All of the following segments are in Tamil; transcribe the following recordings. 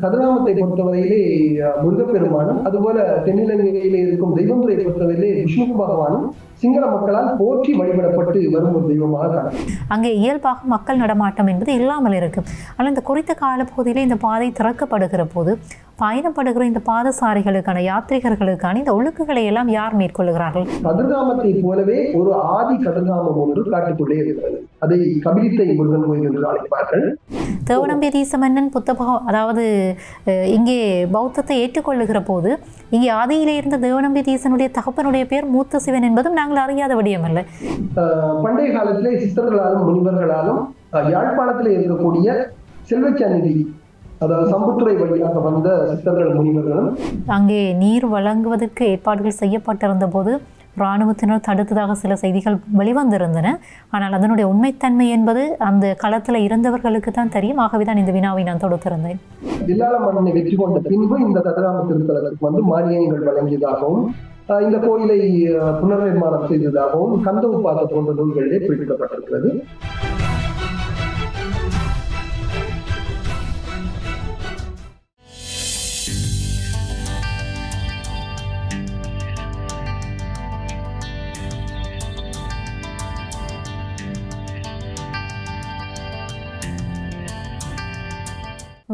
கதிர்காமத்தை பொறுத்தவரையிலே முருகப்பெருமானும், அதுபோல தென்னிலங்கையிலே இருக்கும் தெய்வங்களை பொறுத்தவரையிலே விஷ்ணு பகவானும் சிங்கள மக்களால் போற்றி வழிபடப்பட்டு வரும் ஒரு தெய்வமாக காணப்படும். அங்கே இயல்பாக மக்கள் நடமாட்டம் என்பது இல்லாமல் இருக்கு. ஆனால் இந்த குறித்த காலப்பகுதியிலே இந்த பாதை திறக்கப்படுகிற போது பயணப்படுகிற இந்த பாதசாரிகளுக்கான யாத்ரிகர்களுக்கான இந்த ஒழுக்குகளை எல்லாம் யார் மேற்கொள்ளுகிறார்கள்? கதிர்காமத்தை போலவே ஒரு ஆதி கதிர்காமம் ஒன்று காட்டுக்குள்ளே இருக்கிறது. அதை கபிலித்தை முருகன் கோயில் என்று அழைப்பார்கள். தேவநம்பிதீச மன்னன் அதாவது இங்கே பௌத்தத்தை ஏற்றுக்கொள்ளுகிற போது இங்கே ஆதியிலே இருந்த தேவநம்பிதீசனுடைய தகப்பனுடைய பேர் மூத்த சிவன் என்பதும் நாங்கள் அறியாத விடயமல்ல. பண்டைய காலத்திலே சித்தர்களாலும் முனிவர்களாலும் யாழ்ப்பாணத்தில் இருக்கக்கூடிய செல்வச்சந்நிதி, அதாவது சம்புத்துறை வழியாக வந்த சித்தர்கள் முனிவர்களும் அங்கே நீர் வழங்குவதற்கு ஏற்பாடுகள் செய்யப்பட்டிருந்த போது இராணுவத்தினர் தடுத்ததாக சில செய்திகள் வெளிவந்திருந்தன. ஆனால் அதனுடைய உண்மைத்தன்மை என்பது அந்த களத்தில் இருந்தவர்களுக்கு தான் தெரியும். ஆகவேதான் இந்த வினாவை நான் தொடுத்திருந்தேன். வில்லாள மன்னனை வெற்றி கொண்ட பின்பு இந்த கதிர்காம திருத்தலத்திற்கு மானியங்கள் வழங்கியதாகவும் இந்த கோயிலை புனர்நிர்மாணம் செய்ததாகவும் கந்த உப்பாத போன்ற நூல்களிலே குறிப்பிடப்பட்டிருக்கிறது.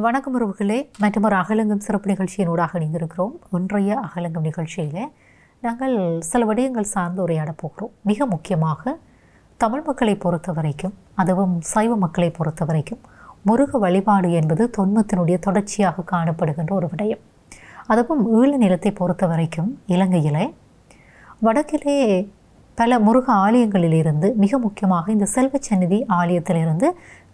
வணக்கம் உறவுகளே, மற்றும் ஒரு அகலங்கம் சிறப்பு நிகழ்ச்சியினூடாக இணைந்திருக்கிறோம். இன்றைய அகலங்கம் நிகழ்ச்சியில் நாங்கள் சில விடயங்கள் சார்ந்து உரையாட போகிறோம். மிக முக்கியமாக தமிழ் மக்களை பொறுத்த வரைக்கும், அதுவும் சைவ மக்களை பொறுத்த வரைக்கும் முருக வழிபாடு என்பது தொன்மத்தினுடைய தொடர்ச்சியாக காணப்படுகின்ற ஒரு விடயம். அதுவும் ஈழ நிலத்தை பொறுத்த வரைக்கும் இலங்கையிலே வடக்கிலே பல முருக ஆலயங்களிலிருந்து மிக முக்கியமாக இந்த செல்வச்சந்நிதி ஆலயத்திலிருந்து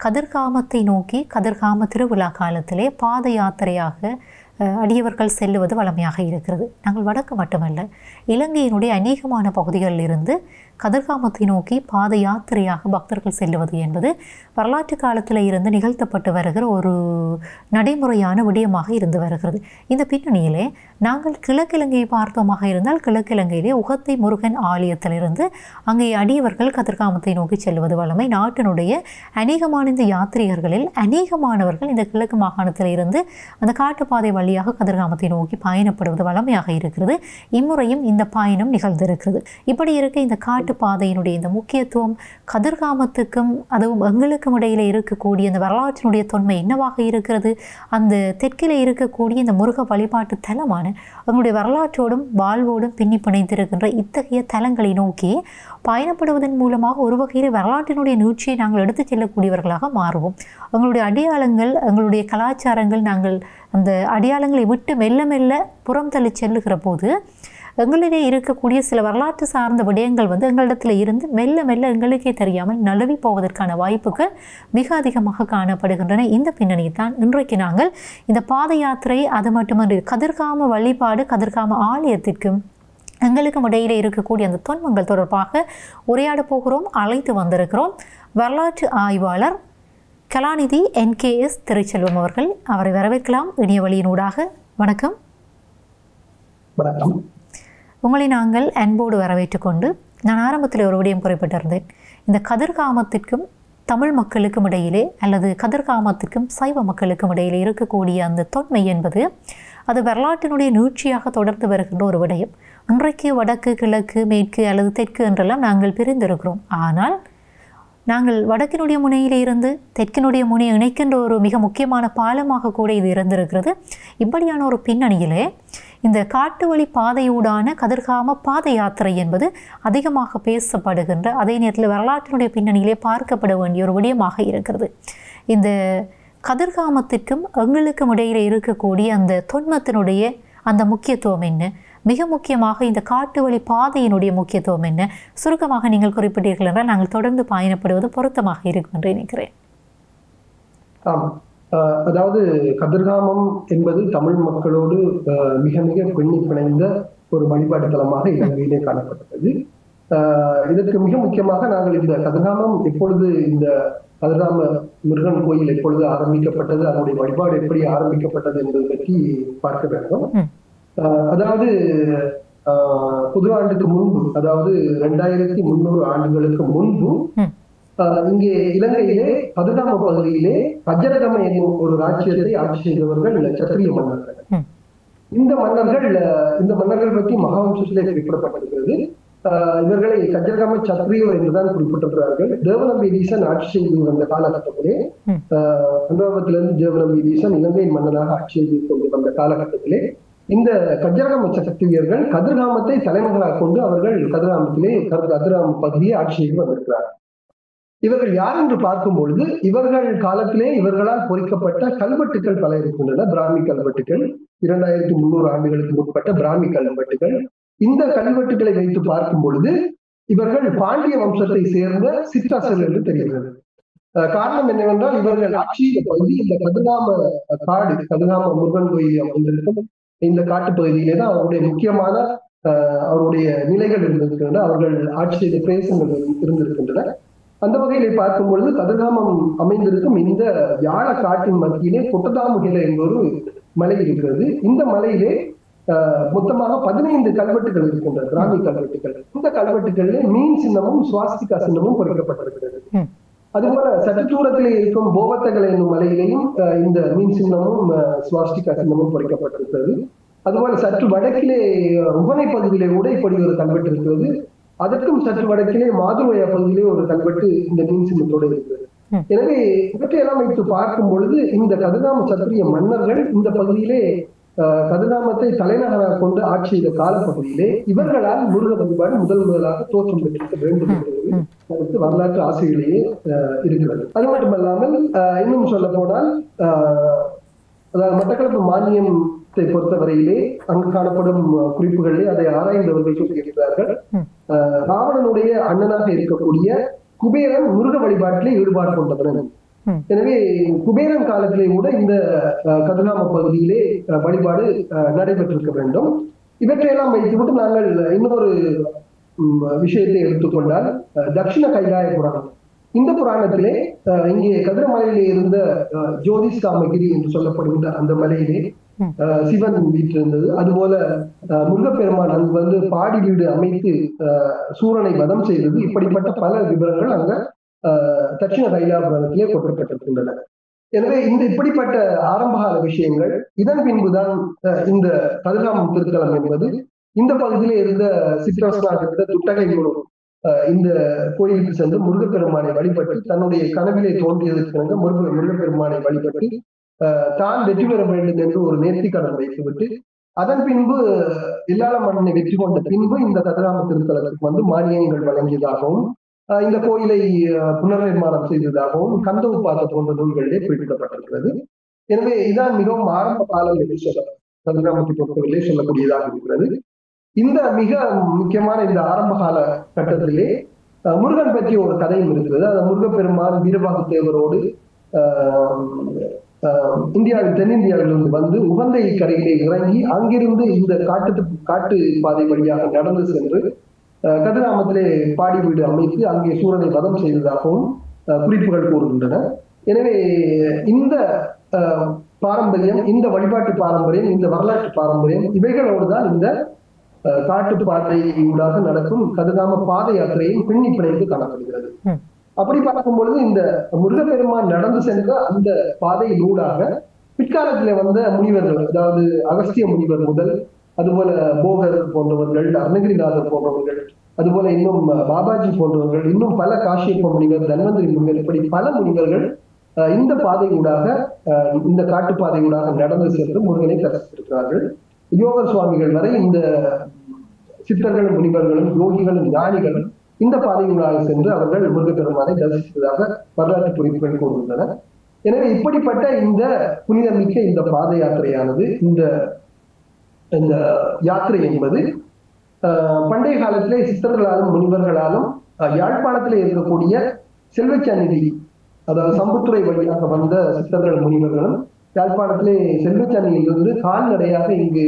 கதிர்காமத்தை நோக்கி கதிர்காம திருவிழா காலத்திலே பாத யாத்திரையாக அடியவர்கள் செல்லுவது வழமையாக இருக்கிறது. நாங்கள் வடக்கு மட்டுமல்ல, இலங்கையினுடைய அநேகமான பகுதிகளில் இருந்து கதிர்காமத்தை நோக்கி பாத யாத்திரையாக பக்தர்கள் செல்லுவது என்பது வரலாற்று காலத்தில் இருந்து நிகழ்த்தப்பட்டு வருகிற ஒரு நடைமுறையான விடயமாக இருந்து வருகிறது. இந்த பின்னணியிலே நாங்கள் கிழக்கிழங்கையை பார்த்தோமாக இருந்தால், கிழக்கிழங்கையிலே உகத்தை முருகன் ஆலயத்திலிருந்து அங்கே அடியவர்கள் கதிர்காமத்தை நோக்கி செல்வது வழமை. நாட்டினுடைய அநேகமான இந்த யாத்ரீகர்களில் அநேகமானவர்கள் இந்த கிழக்கு மாகாணத்தில் இருந்து அந்த காட்டுப்பாதை வழியாக கதிர்காமத்தை நோக்கி பயணப்படுவது வழமையாக இருக்கிறது. இம்முறையும் இந்த பயணம் நிகழ்ந்திருக்கிறது. இப்படி இருக்க இந்த காட்டுப்பாதையினுடைய இந்த முக்கியத்துவம் கதிர்காமத்துக்கும் அதுவும் எங்களுக்கும் இடையில இருக்கக்கூடிய இந்த வரலாற்றினுடைய தொன்மை என்னவாக இருக்கிறது? அந்த தெற்கில் இருக்கக்கூடிய இந்த முருக வழிபாட்டு தலமான எங்களுடைய வரலாற்றோடும் வாழ்வோடும் பின்னி பிணைந்திருக்கின்ற இத்தகைய தலங்களை நோக்கி பயணப்படுவதன் மூலமாக ஒரு வகையில் வரலாற்றினுடைய நீட்சியை நாங்கள் எடுத்துச் செல்லக்கூடியவர்களாக மாறுவோம். எங்களுடைய அடையாளங்கள், எங்களுடைய கலாச்சாரங்கள், நாங்கள் அந்த அடையாளங்களை விட்டு மெல்ல மெல்ல புறம் தள்ளி செல்லுகிற போது எங்களிடையே இருக்கக்கூடிய சில வரலாற்று சார்ந்த விடயங்கள் எங்களிடத்தில் இருந்து மெல்ல மெல்ல எங்களுக்கே தெரியாமல் நழுவி போவதற்கான வாய்ப்புகள் மிக அதிகமாக காணப்படுகின்றன. இந்த பின்னணியில் தான் இன்றைக்கு நாங்கள் இந்த பாத யாத்திரை, அது மட்டுமன்றி கதிர்காம வழிபாடு, கதிர்காம ஆலயத்திற்கும் எங்களுக்கும் இடையிலே இருக்கக்கூடிய அந்த தொன்மங்கள் தொடர்பாக உரையாட போகிறோம். அழைத்து வந்திருக்கிறோம் வரலாற்று ஆய்வாளர் கலாநிதி NKS திருச்செல்வம் அவர்கள். அவரை வரவேற்கலாம் இணைய வழியினூடாக. வணக்கம். வணக்கம். உங்களை நாங்கள் அன்போடு வரவேற்றுக்கொண்டு, நான் ஆரம்பத்தில் ஒரு விடயம் குறிப்பிட்டிருந்தேன். இந்த கதிர்காமத்திற்கும் தமிழ் மக்களுக்கும் இடையிலே அல்லது கதிர்காமத்திற்கும் சைவ மக்களுக்கும் இடையிலே இருக்கக்கூடிய அந்த தொன்மை என்பது அது வரலாற்றினுடைய நீட்சியாக தொடர்ந்து வருகின்ற ஒரு விடயம். இன்றைக்கு வடக்கு, கிழக்கு, மேற்கு அல்லது தெற்கு என்றெல்லாம் நாங்கள் பிரிந்திருக்கிறோம். ஆனால் நாங்கள் வடக்கினுடைய முனையிலே இருந்து தெற்கினுடைய முனையை இணைக்கின்ற ஒரு மிக முக்கியமான பாலமாக கூட இது இருந்திருக்கிறது. இப்படியான ஒரு பின்னணியிலே இந்த காட்டு வழி பாதையூடான கதிர்காம பாத யாத்திரை என்பது அதிகமாக பேசப்படுகின்ற, அதே நேரத்தில் வரலாற்றினுடைய பின்னணியிலே பார்க்கப்பட வேண்டிய ஒரு விடயமாக இருக்கிறது. இந்த கதிர்காமத்திற்கும் எங்களுக்கும் இடையிலே இருக்கக்கூடிய அந்த தொன்மத்தினுடைய அந்த முக்கியத்துவம் என்ன? மிக முக்கியமாக இந்த காட்டு வழி பாதையினுடைய முக்கியத்துவம் என்ன? சுருக்கமாக நீங்கள் குறிப்பிட்டீர்கள் என்றால் நாங்கள் தொடர்ந்து பயணப்படுவது பொருத்தமாக இருக்கும் என்று நினைக்கிறேன். அதாவது கதிர்காமம் என்பது தமிழ் மக்களோடு மிக மிக பின்னி பிணைந்த ஒரு வழிபாட்டு தலமாக இலங்கையிலே காணப்பட்டது. இதற்கு மிக முக்கியமாக நாங்கள் இந்த கதிர்காமம் எப்பொழுது, இந்த கதிர்காம முருகன் கோயில் எப்பொழுது ஆரம்பிக்கப்பட்டது, அதனுடைய வழிபாடு எப்படி ஆரம்பிக்கப்பட்டது என்பதை பற்றி பார்க்க வேண்டும். அதாவது புது ஆண்டுக்கு முன்பு, அதாவது 2300 ஆண்டுகளுக்கு முன்பு இங்கே இலங்கையிலே கதிர்காம பகுதியிலே கஜரகம என்னும் ஒரு ராஜ்யத்தை ஆட்சி செய்தவர்கள் சத்திரிய மன்னர்கள். இந்த மன்னர்கள் பற்றி மகாவம்சத்திலே குறிப்பிடப்பட்டிருக்கிறது. இவர்களை கஜரகம சத்திரியோ என்றுதான் குறிப்பிட்டிருக்கிறார்கள். தேவநம்பீதீசன் ஆட்சி செய்து வந்த காலகட்டத்திலே, அனுராபத்திலிருந்து தேவநம்பீதீசன் இலங்கை மன்னனாக ஆட்சி செய்து கொண்டு வந்த காலகட்டத்திலே இந்த கஜரகம சத்திரியர்கள் கதிர்காமத்தை தலைநகராக கொண்டு அவர்கள் கதிர்காம பகுதியை ஆட்சி செய்து வந்திருக்கிறார்கள். இவர்கள் யார் என்று பார்க்கும் பொழுது இவர்கள் காலத்திலே இவர்களால் பொறிக்கப்பட்ட கல்வெட்டுகள் பல இருக்கின்றன. பிராமி கல்வெட்டுகள், 2300 ஆண்டுகளுக்கு முற்பட்ட பிராமி கல்வெட்டுகள். இந்த கல்வெட்டுகளை வைத்து பார்க்கும் பொழுது இவர்கள் பாண்டிய வம்சத்தை சேர்ந்த சிற்றரசர்கள் என்று தெரிகிறது. காரணம் என்னவென்றால் இவர்கள் ஆட்சிய பகுதி இந்த கதிர்காம முருகன் கோயில் அமைந்திருக்கும் இந்த காட்டுப்பகுதியிலே தான் அவருடைய முக்கியமான அவருடைய நிலைகள் இருந்திருக்கின்றன. அவர்கள் ஆட்சி செய்த பிரதேசங்கள் இருந்திருக்கின்றன. அந்த வகையிலே பார்க்கும் பொழுது கதிர்காமம் அமைந்திருக்கும் இந்த யாழ காட்டின் மத்தியிலே கொட்டதாமுகில என்ற ஒரு மலை இருக்கிறது. இந்த மலையிலே மொத்தமாக 15 கல்வெட்டுகள் இருக்கின்றன, பிராமி கல்வெட்டுகள். இந்த கல்வெட்டுகளிலே மீன் சின்னமும் சுவாஸ்திகா சின்னமும் பொறிக்கப்பட்டிருக்கிறது. அதுபோல சற்று தூரத்திலே இருக்கும் போவத்தகலை என்னும் மலையிலேயும் இந்த மீன் சின்னமும் சுவாஸ்திகா சின்னமும் பொறிக்கப்பட்டிருக்கிறது. அதுபோல சற்று வடக்கிலே உகனை பகுதியிலே கூட இப்படி ஒரு கல்வெட்டு இருக்கிறது. அதற்கும் சற்று வடக்கிலே மாதுரையா பகுதியிலே ஒரு கல்வெட்டு இந்த மீன் சின்னத்தோடு இருக்கிறது. எனவே இவற்றையெல்லாம் வைத்து பார்க்கும் பொழுது இந்த கதிர்காம சத்திரிய மன்னர்கள் இந்த பகுதியிலே கதிர்காமத்தை தலைநகராக கொண்டு ஆட்சி செய்த காலப்பகுதியிலே இவர்களால் முருக வழிபாடு முதலாக தோற்றம் பெற்றிருக்க வேண்டும் என்பது வரலாற்று ஆசையிலேயே இருக்கிறது. அது மட்டுமல்லாமல் இன்னும் சொல்ல போனால் அதாவது மட்டக்களப்பு மானியத்தை பொறுத்தவரையிலே அங்கு காணப்படும் குறிப்புகளிலே அதை ஆராய்ந்தவர்கள் சொல்லியிருக்கிறார்கள். ராவணனுடைய அண்ணனாக இருக்கக்கூடிய குபேரன் முருக வழிபாட்டிலே ஈடுபாடு கொண்டவன். எனவே குபேரன் காலத்திலே கூட இந்த கதிர்காம பகுதியிலே வழிபாடு நடைபெற்றிருக்க வேண்டும். இவற்றையெல்லாம் வைத்துவிட்டு நாங்கள் இன்னொரு விஷயத்தை எடுத்துக்கொண்டால் தட்சிண கைலாய புராணம். இந்த புராணத்திலே இங்கே கதிரமலையிலே இருந்த ஜோதிஷ்காமகிரி என்று சொல்லப்படுகின்ற அந்த மலையிலே சிவன் வீற்றிருந்தது. அதுபோல முருகப்பெருமான் அங்கு பாடி வீடு அமைத்து சூரனை வதம் செய்தது. இப்படிப்பட்ட பல விவரங்கள் அங்க தட்சிண கைலா புராணத்திலே கொட்டப்பட்டிருக்கின்றன. எனவே இப்படிப்பட்ட ஆரம்பகால விஷயங்கள். இதன் பின்புதான் இந்த கதிர்காமம் திருத்தலம் என்பது இந்த பகுதியிலே இருந்த சிற்றரசனாக இருந்த துட்டகை குரு இந்த கோயிலுக்கு சென்று முருகப்பெருமானை வழிபட்டு தன்னுடைய கனவிலே தோன்றியதற்கு முருகப்பெருமானை வழிபட்டு தான் வெற்றி பெற வேண்டும் என்று ஒரு நேர்த்தி கடன் வைத்துவிட்டு அதன் பின்பு இல்லாள மன்னனை வெற்றி கொண்ட பின்பு இந்த கதிர்காம திருத்தலத்துக்கு மானியங்கள் வழங்கியதாகவும் இந்த கோயிலை புனர்நிர்மாணம் செய்ததாகவும் கந்த உப்பாத்த போன்ற நூல்களிலே குறிப்பிடப்பட்டிருக்கிறது. எனவே இதான் மிகவும் ஆரம்ப காலம் என்று கதிர்காமத்தை பொறுத்தவரையிலே சொல்லக்கூடியதாக இருக்கிறது. இந்த மிக முக்கியமான இந்த ஆரம்ப கால கட்டத்திலே முருகன் பற்றிய ஒரு கதையும் இருக்கிறது. அது முருகப்பெருமான் வீரபாகு தேவரோடு இந்தியாவில் தென்னிந்தியாவிலிருந்து வந்து உகந்தை கரையிலே இறங்கி அங்கிருந்து இந்த காட்டு பாதை வழியாக நடந்து சென்று கதிர்காமத்திலே பாடி வீடு அமைத்து அங்கே சூரனை வதம் செய்ததாகவும் குறிப்புகள் கூறுகின்றன. எனவே இந்த பாரம்பரியம், இந்த வழிபாட்டு பாரம்பரியம், இந்த வரலாற்று பாரம்பரியம் இவைகளோடு தான் இந்த காட்டு பாதையூடாக நடக்கும் கதிர்காம பாத யாத்திரையும் பின்னி பிணைந்து காணப்படுகிறது. அப்படி பார்க்கும் பொழுது இந்த முருகப்பெருமான் நடந்து சென்ற அந்த பாதையிலூடாக பிற்காலத்திலே வந்த முனிவர்கள், அதாவது அகஸ்திய முனிவர் முதல் அதுபோல போகர் போன்றவர்கள், அருணகிரிநாதர் போன்றவர்கள், அதுபோல இன்னும் பாபாஜி போன்றவர்கள், இன்னும் பல காஷ்யப்ப முனிவர், தன்வந்திரி முனிவர், இப்படி பல முனிவர்கள் இந்த பாதையூடாக இந்த காட்டுப்பாதையூடாக நடந்து சென்று முருகனை தரிசித்திருக்கிறார்கள். யோகர் சுவாமிகள் வரை இந்த சித்தர்களும் முனிவர்களும் யோகிகளும் ஞானிகளும் இந்த பாதையூடாக சென்று அவர்கள் முருகப்பெருமானை தரிசித்ததாக வரலாற்று குறிப்புகள் கூறுகின்றன. எனவே இப்படிப்பட்ட இந்த புனிதமிக்க இந்த பாத யாத்திரையானது, இந்த யாத்திரை என்பது பண்டைய காலத்திலே சித்தர்களாலும் முனிவர்களாலும் யாழ்ப்பாணத்திலே இருக்கக்கூடிய செல்வச்சந்நிதி, அதாவது சம்புத்துறை வழியாக வந்த சித்தர்கள் முனிவர்களும் யாழ்ப்பாணத்திலே செல்வச்சந்நிதியிலிருந்து கால்நடையாக இங்கு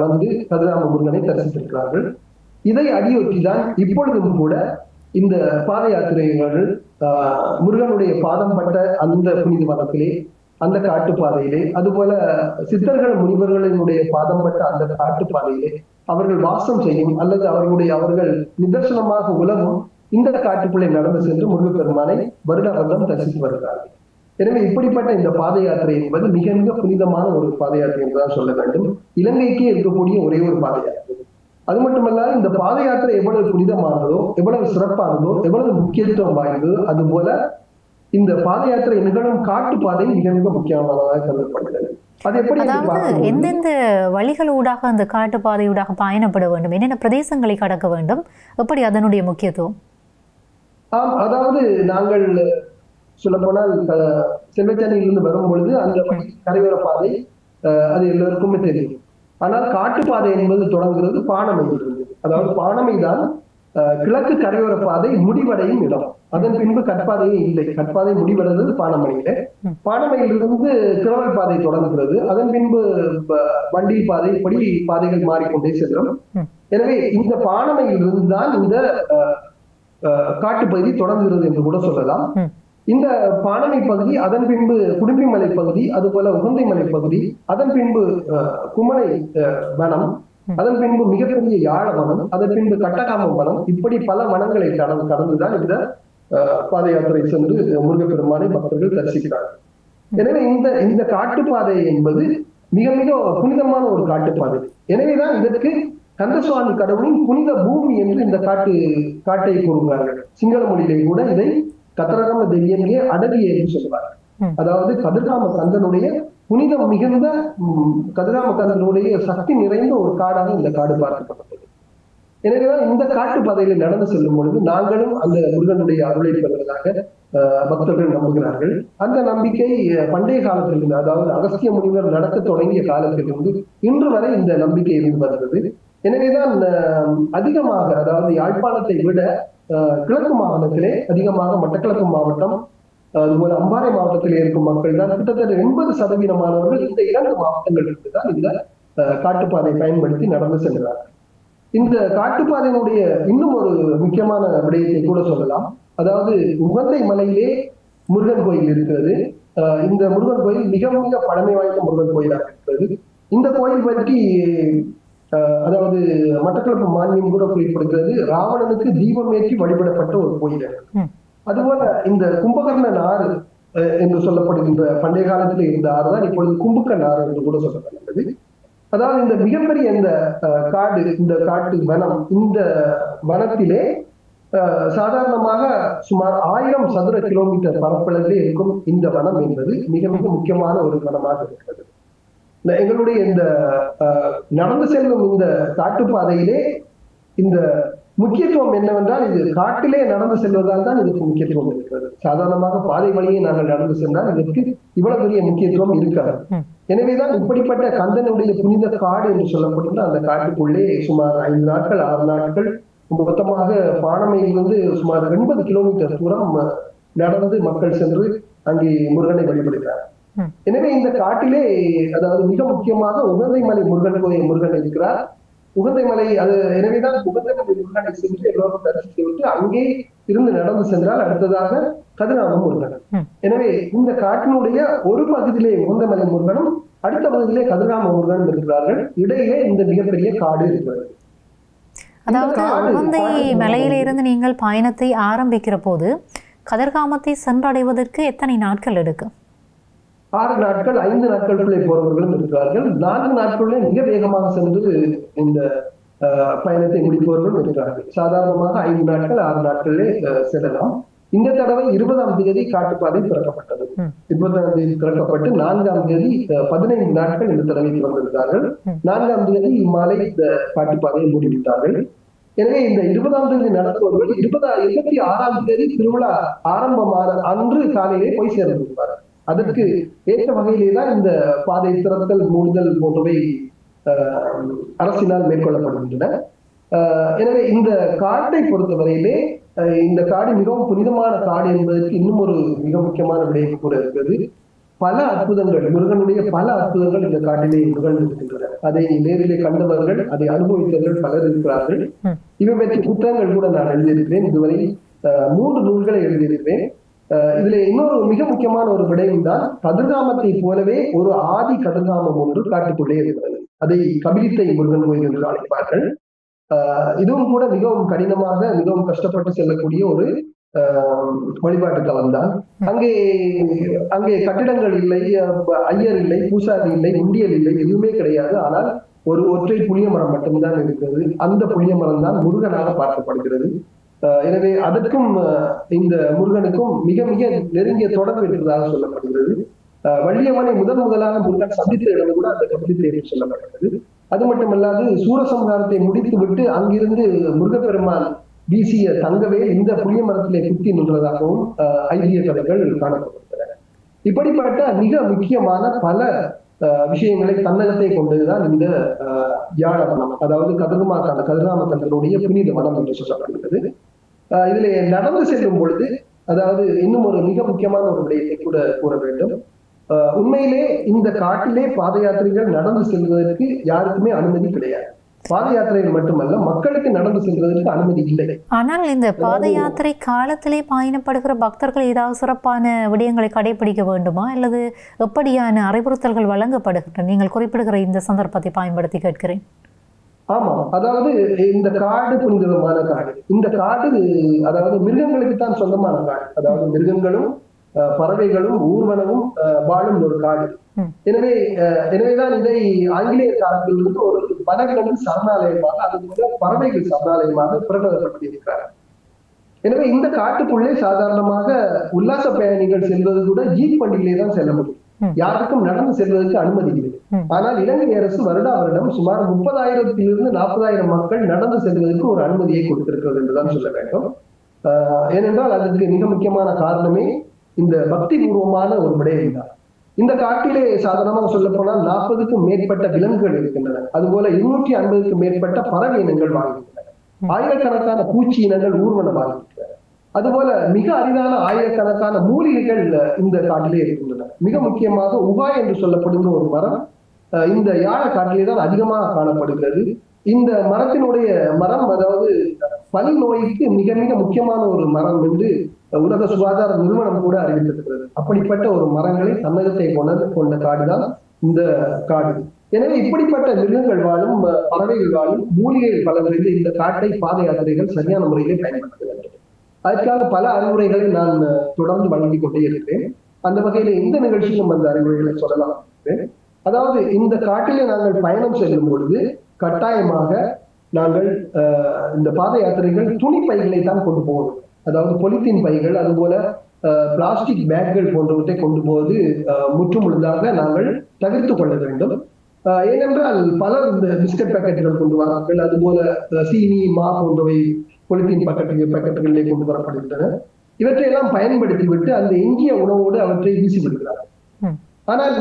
வந்து கதிர்காம முருகனை தரிசித்திருக்கிறார்கள். இதை அடியொற்றிதான் இப்பொழுதும் கூட இந்த பாத யாத்திரைகள் முருகனுடைய பாதம் பட்ட அந்த புனித மதத்திலே, அந்த காட்டுப்பாதையிலே, அதுபோல சித்தர்கள் முனிவர்களினுடைய பாதம் பட்ட அந்த காட்டுப்பாதையிலே அவர்கள் வாசம் செய்யும் அல்லது அவர்கள் நிதர்சனமாக உலகம் இந்த காட்டுக்குள்ளே நடந்து சென்று முருகப்பெருமானை வருட வருடம் தரிசித்து வருகிறார்கள். எனவே இப்படிப்பட்ட இந்த பாத யாத்திரை என்பது மிக மிக புனிதமான ஒரு பாத யாத்திரை என்றுதான் சொல்ல வேண்டும். இலங்கைக்கே இருக்கக்கூடிய ஒரே ஒரு பாத யாத்திரை. அது மட்டுமல்லாது இந்த பாத யாத்திரை எவ்வளவு புனிதமானதோ, எவ்வளவு சிறப்பானதோ, எவ்வளவு முக்கியத்துவம் வாய்ந்ததோ, அது போல இந்த பாத யாத்திரை நிகழும் காட்டு பாதை மிக மிக முக்கியமானதாக கருதப்படுகிறது. அது எப்படி அதாவது எந்தெந்த வழிகளூடாக அந்த காட்டு பாதையூடாக பயணப்பட வேண்டும், என்னென்ன பிரதேசங்களை கடக்க வேண்டும், எப்படி அதனுடைய முக்கியத்துவம்? அதாவது நாங்கள் சொல்ல போனால் செல்வச்சானியிலிருந்து வரும் பொழுது அந்த கரையோர பாதை அது எல்லோருக்குமே தெரியும். ஆனால் காட்டுப்பாதை என்பது தொடங்குகிறது பாணமையிலிருந்து. அதாவது பாணமை தான் கிழக்கு கரையோர பாதை முடிவடையும் இடம். அதன் பின்பு கற்பாதையே இல்லை. கற்பாதை முடிவடைறது பாணமணியில. பாணமையிலிருந்து கிழவல் பாதை தொடங்குகிறது. அதன் பின்பு வண்டி பாதை, இப்படி பாதைகள் மாறிக்கொண்டே செல்லும். எனவே இந்த பாணமையிலிருந்து தான் இந்த காட்டுப்பகுதி தொடங்குகிறது என்று கூட சொல்லலாம். இந்த பாணமை பகுதி, அதன் பின்பு குடும்பி மலை பகுதி, அதுபோல உகந்தை மலை பகுதி, அதன் பின்பு குமலை வனம், அதன் பின்பு மிகப்பெரிய யாழ வனம், அதன் பின்பு கட்டகாம வனம், இப்படி பல வனங்களை கடந்துதான் இந்த பாத யாத்திரை சென்று முருகப்பெருமானை பக்தர்கள் தரிசிக்கிறார்கள். எனவே இந்த காட்டுப்பாதை என்பது மிக மிக புனிதமான ஒரு காட்டுப்பாதை. எனவேதான் இதற்கு கந்தசுவாமி கடவுளின் புனித பூமி என்று இந்த காட்டை கூறுகிறார்கள். சிங்கள மொழியிலே கூட இதை கத்தரகம தெய்யங்கே அடவியே என்று சொல்லுவார்கள். அதாவது கதிர்காம கந்தனுடைய புனிதம் மிகுந்த, கதிர்காம கந்தனுடைய சக்தி நிறைந்த ஒரு காடாக இந்த காடு பார்க்கப்பட்டது. எனவேதான் இந்த காட்டு பாதையில நடந்து செல்லும் பொழுது நாங்களும் அந்த முருகனுடைய அருளை பெறுவதாக பக்தர்கள் நம்புகிறார்கள். அந்த நம்பிக்கை பண்டைய காலத்திலிருந்து, அதாவது அகஸ்திய முனிவர் நடத்த தொடங்கிய காலத்திலிருந்து இன்று வரை இந்த நம்பிக்கை இருந்து வருகிறது. எனவேதான் அதிகமாக, அதாவது யாழ்ப்பாணத்தை விட கிழக்கு மாகாணத்திலே அதிகமாக மட்டக்களப்பு மாவட்டம், அதுபோல அம்பாறை மாவட்டத்திலே இருக்கும் மக்கள் தான் கிட்டத்தட்ட 80% இந்த 2 மாவட்டங்களுக்கு தான் இந்த காட்டுப்பாதை பயன்படுத்தி நடந்து செல்கிறார்கள். இந்த காட்டுப்பாதையினுடைய இன்னும் ஒரு முக்கியமான விடயத்தை கூட சொல்லலாம். அதாவது உகந்தை மலையிலே முருகன் கோயில் இருக்கிறது. இந்த முருகன் கோயில் மிக மிக பழமை வாய்ந்த முருகன் கோயிலாக இருக்கிறது. இந்த கோயில் பற்றி அதாவது மட்டக்களப்பு மானியம் கூட குறிப்பிடுகிறது. ராவணனுக்கு தீபம் ஏற்றி வழிபடப்பட்ட ஒரு கோயில். அதுபோல இந்த கும்பகர்ணன் ஆறு என்று சொல்லப்படுகின்ற பண்டைய காலத்தில் இருந்த ஆறு தான் இப்பொழுது கும்புக்கன் ஆறு என்று கூட சொல்லப்படுகிறது. அதாவது இந்த மிகப்பெரிய இந்த காடு, இந்த காட்டு வனம், இந்த வனத்திலே சாதாரணமாக சுமார் 1000 சதுர கிலோமீட்டர் பரப்பளவிலே இருக்கும் இந்த வனம் என்பது மிக மிக முக்கியமான ஒரு வனமாக இருக்கிறது. எங்களுடைய இந்த நடந்து செல்லும் இந்த காட்டுப்பாதையிலே இந்த முக்கியத்துவம் என்னவென்றால், இது காட்டிலே நடந்து செல்வதால் தான் இதுக்கு முக்கியத்துவம் இருக்கிறது. சாதாரணமாக பாதை வழியே நாங்கள் நடந்து சென்றால் இதற்கு இவ்வளவு பெரிய முக்கியத்துவம் இருக்காது. எனவேதான் இப்படிப்பட்ட கந்தனுடைய புனித காடு என்று சொல்லப்படுகிற அந்த காட்டுக்குள்ளே சுமார் 5 நாட்கள் 6 நாட்கள் மொத்தமாக பாணமையிலிருந்து சுமார் 80 கிலோமீட்டர் தூரம் நடந்து மக்கள் சென்று அங்கே முருகனை வழிபடுகிறார். எனவே இந்த காட்டிலே, அதாவது மிக முக்கியமாக உகந்தை மலை முருகன் இருக்கிறார். உகந்தை மலை, அது எனவேதான் உகந்தை மலை முருகனை சென்று எல்லோரும் தரிசித்து விட்டு அங்கே இருந்து நடந்து சென்றால் அடுத்ததாக கதிராமம் முருகன். எனவே இந்த காட்டினுடைய ஒரு பகுதியிலே உகந்தை மலை முருகனும், அடுத்த பகுதியிலே கதிராம முருகனும் இருக்கிறார்கள். இடையிலே இந்த மிகப்பெரிய காடு இருக்கிறது. அதாவது உகந்தை மலையிலிருந்து நீங்கள் பயணத்தை ஆரம்பிக்கிற போது கதிர்காமத்தை சென்றடைவதற்கு எத்தனை நாட்கள் எடுக்கும்? 6 நாட்கள் 5 நாட்களுக்குள்ளே போறவர்களும் இருக்கிறார்கள். 4 நாட்களுமே மிக வேகமாக சென்று இந்த பயணத்தை முடிப்பவர்களும் இருக்கிறார்கள். சாதாரணமாக 5 நாட்கள் 6 நாட்களிலே செல்லலாம். இந்த தடவை 20ஆம் தேதி காட்டுப்பாதை திறக்கப்பட்டது. 20ஆம் தேதி திறக்கப்பட்டு 4ஆம் தேதி 15 நாட்கள் இந்த தடவை திறந்திருந்தார்கள். 4ஆம் தேதி இம்மாலை இந்த காட்டுப்பாதையை மூடிவிட்டார்கள். எனவே இந்த 20ஆம் தேதி நடத்துபவர்கள் 26ஆம் தேதி திருவிழா ஆரம்பமான அன்று காலையிலே போய் சேர்ந்திருப்பார்கள். அதற்கு ஏற்ற வகையிலே தான் இந்த பாதை திறத்தல் மூடுதல் போன்றவை அரசினால் மேற்கொள்ளப்படுகின்றன. எனவே இந்த காட்டை பொறுத்தவரையிலே இந்த காடு மிகவும் புனிதமான காடு என்பதற்கு இன்னும் ஒரு மிக முக்கியமான விடயம் கூட இருக்கிறது. பல அற்புதங்கள், முருகனுடைய பல அற்புதங்கள் இந்த காட்டிலே நிகழ்ந்திருக்கின்றன. அதை நேரிலே கண்டவர்கள், அதை அனுபவித்தவர்கள் பலர் இருக்கிறார்கள். இவை பற்றி புத்தகங்கள் கூட நான் எழுதியிருக்கிறேன். இதுவரை 3 நூல்களை எழுதியிருக்கிறேன். இதுல இன்னொரு மிக முக்கியமான ஒரு விடயம் தான், கதிர்காமத்தை போலவே ஒரு ஆதி கதிர்காமம் ஒன்று காட்டுக்குள்ளே இருக்கிறது. அதை கபிலித்தை முருகன் கோயில் என்று அழைப்பார்கள். இதுவும் கூட மிகவும் கடினமாக மிகவும் கஷ்டப்பட்டு செல்லக்கூடிய ஒரு வழிபாட்டு தலம் தான். அங்கே அங்கே கட்டிடங்கள் இல்லை, ஐயர் இல்லை, பூசாரி இல்லை, உண்டியல் இல்லை, எதுவுமே கிடையாது. ஆனால் ஒரு ஒற்றை புளிய மரம் மட்டும்தான் இருக்கிறது. அந்த புளிய மரம் தான் முருகனாக பார்க்கப்படுகிறது. எனவே அதற்கும் இந்த முருகனுக்கும் மிக மிக நெருங்கிய தொடர்பு இருப்பதாக சொல்லப்படுகிறது. வள்ளியம்மனை முதலாக முருகன் சந்தித்த இடம் கூட அந்த கபடி தேர்வு சொல்லப்படுகிறது. அது மட்டுமல்லாது சூரசம்ஹாரத்தை முடித்து விட்டு அங்கிருந்து முருகப்பெருமான் வீசிய தங்கவே இந்த புளிய மரத்திலே குத்தி நின்றதாகவும் ஐதிக கதைகள் காணப்படுகின்றன. இப்படிப்பட்ட மிக முக்கியமான பல விஷயங்களை தன்னகத்தை கொண்டதுதான் இந்த யாழ வனம், அதாவது கதிர்காம கந்தனுடைய புனித வனம் என்று சொல்லப்படுகிறது. இதிலே நடந்து செல்லும் பொழுது, அதாவது இன்னும் ஒரு மிக முக்கியமான ஒரு விடயத்தை கூட கூற வேண்டும். உண்மையிலே இந்த காட்டிலே பாத யாத்திரைகள் நடந்து செல்வதற்கு யாருக்குமே அனுமதி கிடையாது. பாத யாத்திரைகள் மட்டுமல்ல, மக்களுக்கு நடந்து செல்வதற்கு அனுமதி இல்லை. ஆனால் இந்த பாத யாத்திரை காலத்திலே பயணப்படுகிற பக்தர்கள் ஏதாவது சிறப்பான விடயங்களை கடைபிடிக்க வேண்டுமா, அல்லது எப்படியான அறிவுறுத்தல்கள் வழங்கப்படுகின்றன? நீங்கள் குறிப்பிடுகிற இந்த சந்தர்ப்பத்தை பயன்படுத்தி கேட்கிறேன். ஆமா, அதாவது இந்த காடு புனிதமான காடு. இந்த காடு அதாவது மிருகங்களுக்கு தான் சொந்தமான காடு. அதாவது மிருகங்களும் பறவைகளும் ஊர்வனமும் வாழும் ஒரு காடு. எனவேதான் இதை ஆங்கிலேயர் காலத்தில் இருந்து ஒரு வனவிலங்கு சரணாலயமாக, அது பறவைகள் சரணாலயமாக பிரகடனப்படுத்தியிருக்கிறார். எனவே இந்த காட்டுக்குள்ளே சாதாரணமாக உல்லாச பயணிகள் செல்வது கூட ஜீப் வண்டியிலே தான் செல்ல முடியும். யாருக்கும் நடந்து செல்வதற்கு அனுமதி இல்லை. ஆனால் இலங்கை அரசு வருடம் சுமார் 30,000 - 40,000 மக்கள் நடந்து செல்வதற்கு ஒரு அனுமதியை கொடுத்திருக்கிறது என்றுதான் சொல்ல வேண்டும். ஏனென்றால் அதற்கு மிக முக்கியமான காரணமே இந்த பக்தி பூர்வமான ஒரு விடயம் தான். இந்த காட்டிலே சாதாரணமாக சொல்ல போனால் 40க்கும் மேற்பட்ட விலங்குகள் இருக்கின்றன. அதுபோல 250க்கும் மேற்பட்ட பறவை இனங்கள் வாழ்கின்றன. ஆயிரக்கணக்கான பூச்சி இனங்கள் ஊர்வனம் வாழ்கின்றன. அதுபோல மிக அரிதான ஆயிரக்கணக்கான மூலிகைகள் இந்த காட்டிலே இருக்கின்றன. மிக முக்கியமாக உகாய் என்று சொல்லப்படுகிற ஒரு மரம் இந்த யாழ காட்டிலே தான் அதிகமாக காணப்படுகிறது. இந்த மரத்தினுடைய மரம், அதாவது பல் நோய்க்கு மிக மிக முக்கியமான ஒரு மரம் என்று உலக சுகாதார நிறுவனம் கூட அறிவித்திருக்கிறது. அப்படிப்பட்ட ஒரு மரங்களை தன்னகத்தை கொண்ட காடுதான் இந்த காடு. எனவே இப்படிப்பட்ட மிருகங்கள் வாழும், பறவைகள் வாழும், மூலிகைகள் பலவற்றில் இந்த காட்டை பாத யாத்திரைகள் சரியான முறையிலே பயன்படுத்த வேண்டும். அதற்காக பல அறிவுரைகளை நான் தொடர்ந்து வழங்கிக் கொண்டே இருக்கிறேன். அந்த வகையில இந்த நிகழ்ச்சியிலும் அந்த அறிவுரைகளை சொல்லலாம். அதாவது இந்த காட்டிலே நாங்கள் பயணம் செல்லும் பொழுது கட்டாயமாக நாங்கள் இந்த பாத யாத்திரைகள் துணி பைகளை தான் கொண்டு போகணும். அதாவது பொலித்தீன் பைகள், அதுபோல பிளாஸ்டிக் பேக்கள் போன்றவற்றை கொண்டு போவது முற்றுமுழுதாக நாங்கள் தவிர்த்து கொள்ள வேண்டும். ஏனென்றால் பலர் இந்த பிஸ்கட் பேக்கெட்டுகள் கொண்டு வரார்கள், அதுபோல சீனி, மா போன்றவை பொலித்தீன் பேக்கெட்டுகளிலே கொண்டு வரப்படுகின்றன. இவற்றையெல்லாம் பயன்படுத்தி விட்டு அந்த எஞ்சிய உணவோடு அவற்றை வீசி விடுகிறார்கள். ஆனால்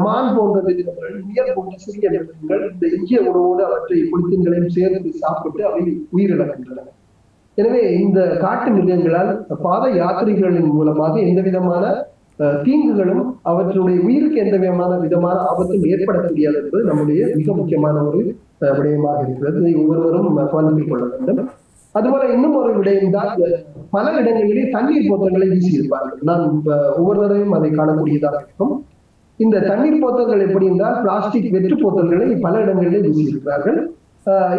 மான் போன்ற மிருகங்கள், உயர் போன்ற சிறிய மிருகங்கள் இந்த எஞ்சிய உணவோடு அவற்றை பொலித்தீன்களையும் சேர்த்து சாப்பிட்டு அவை உயிரிழக்கின்றன. எனவே இந்த காட்டு மிருகங்களால் பாத யாத்திரைகளின் மூலமாக எந்த விதமான தீங்குகளும் அவற்றுடைய உயிருக்கு எந்த விதமான ஆபத்தும் ஏற்படக்கூடியது என்பது நம்முடைய மிக முக்கியமான ஒரு விடயமாக இருக்கிறது. இதை ஒவ்வொருவரும் கவனத்தில் கொள்ள வேண்டும். அதுபோல இன்னும் ஒரு விடயம் தான், பல இடங்களிலே தண்ணீர் போத்தல்களை வீசி இருப்பார்கள். நான் ஒவ்வொரு தடவையும் அதை காணக்கூடியதாக இருக்கும். இந்த தண்ணீர் போத்தல்கள் எப்படி என்றால் பிளாஸ்டிக் வெற்று போத்தல்களை பல இடங்களிலே வீசி இருக்கிறார்கள்.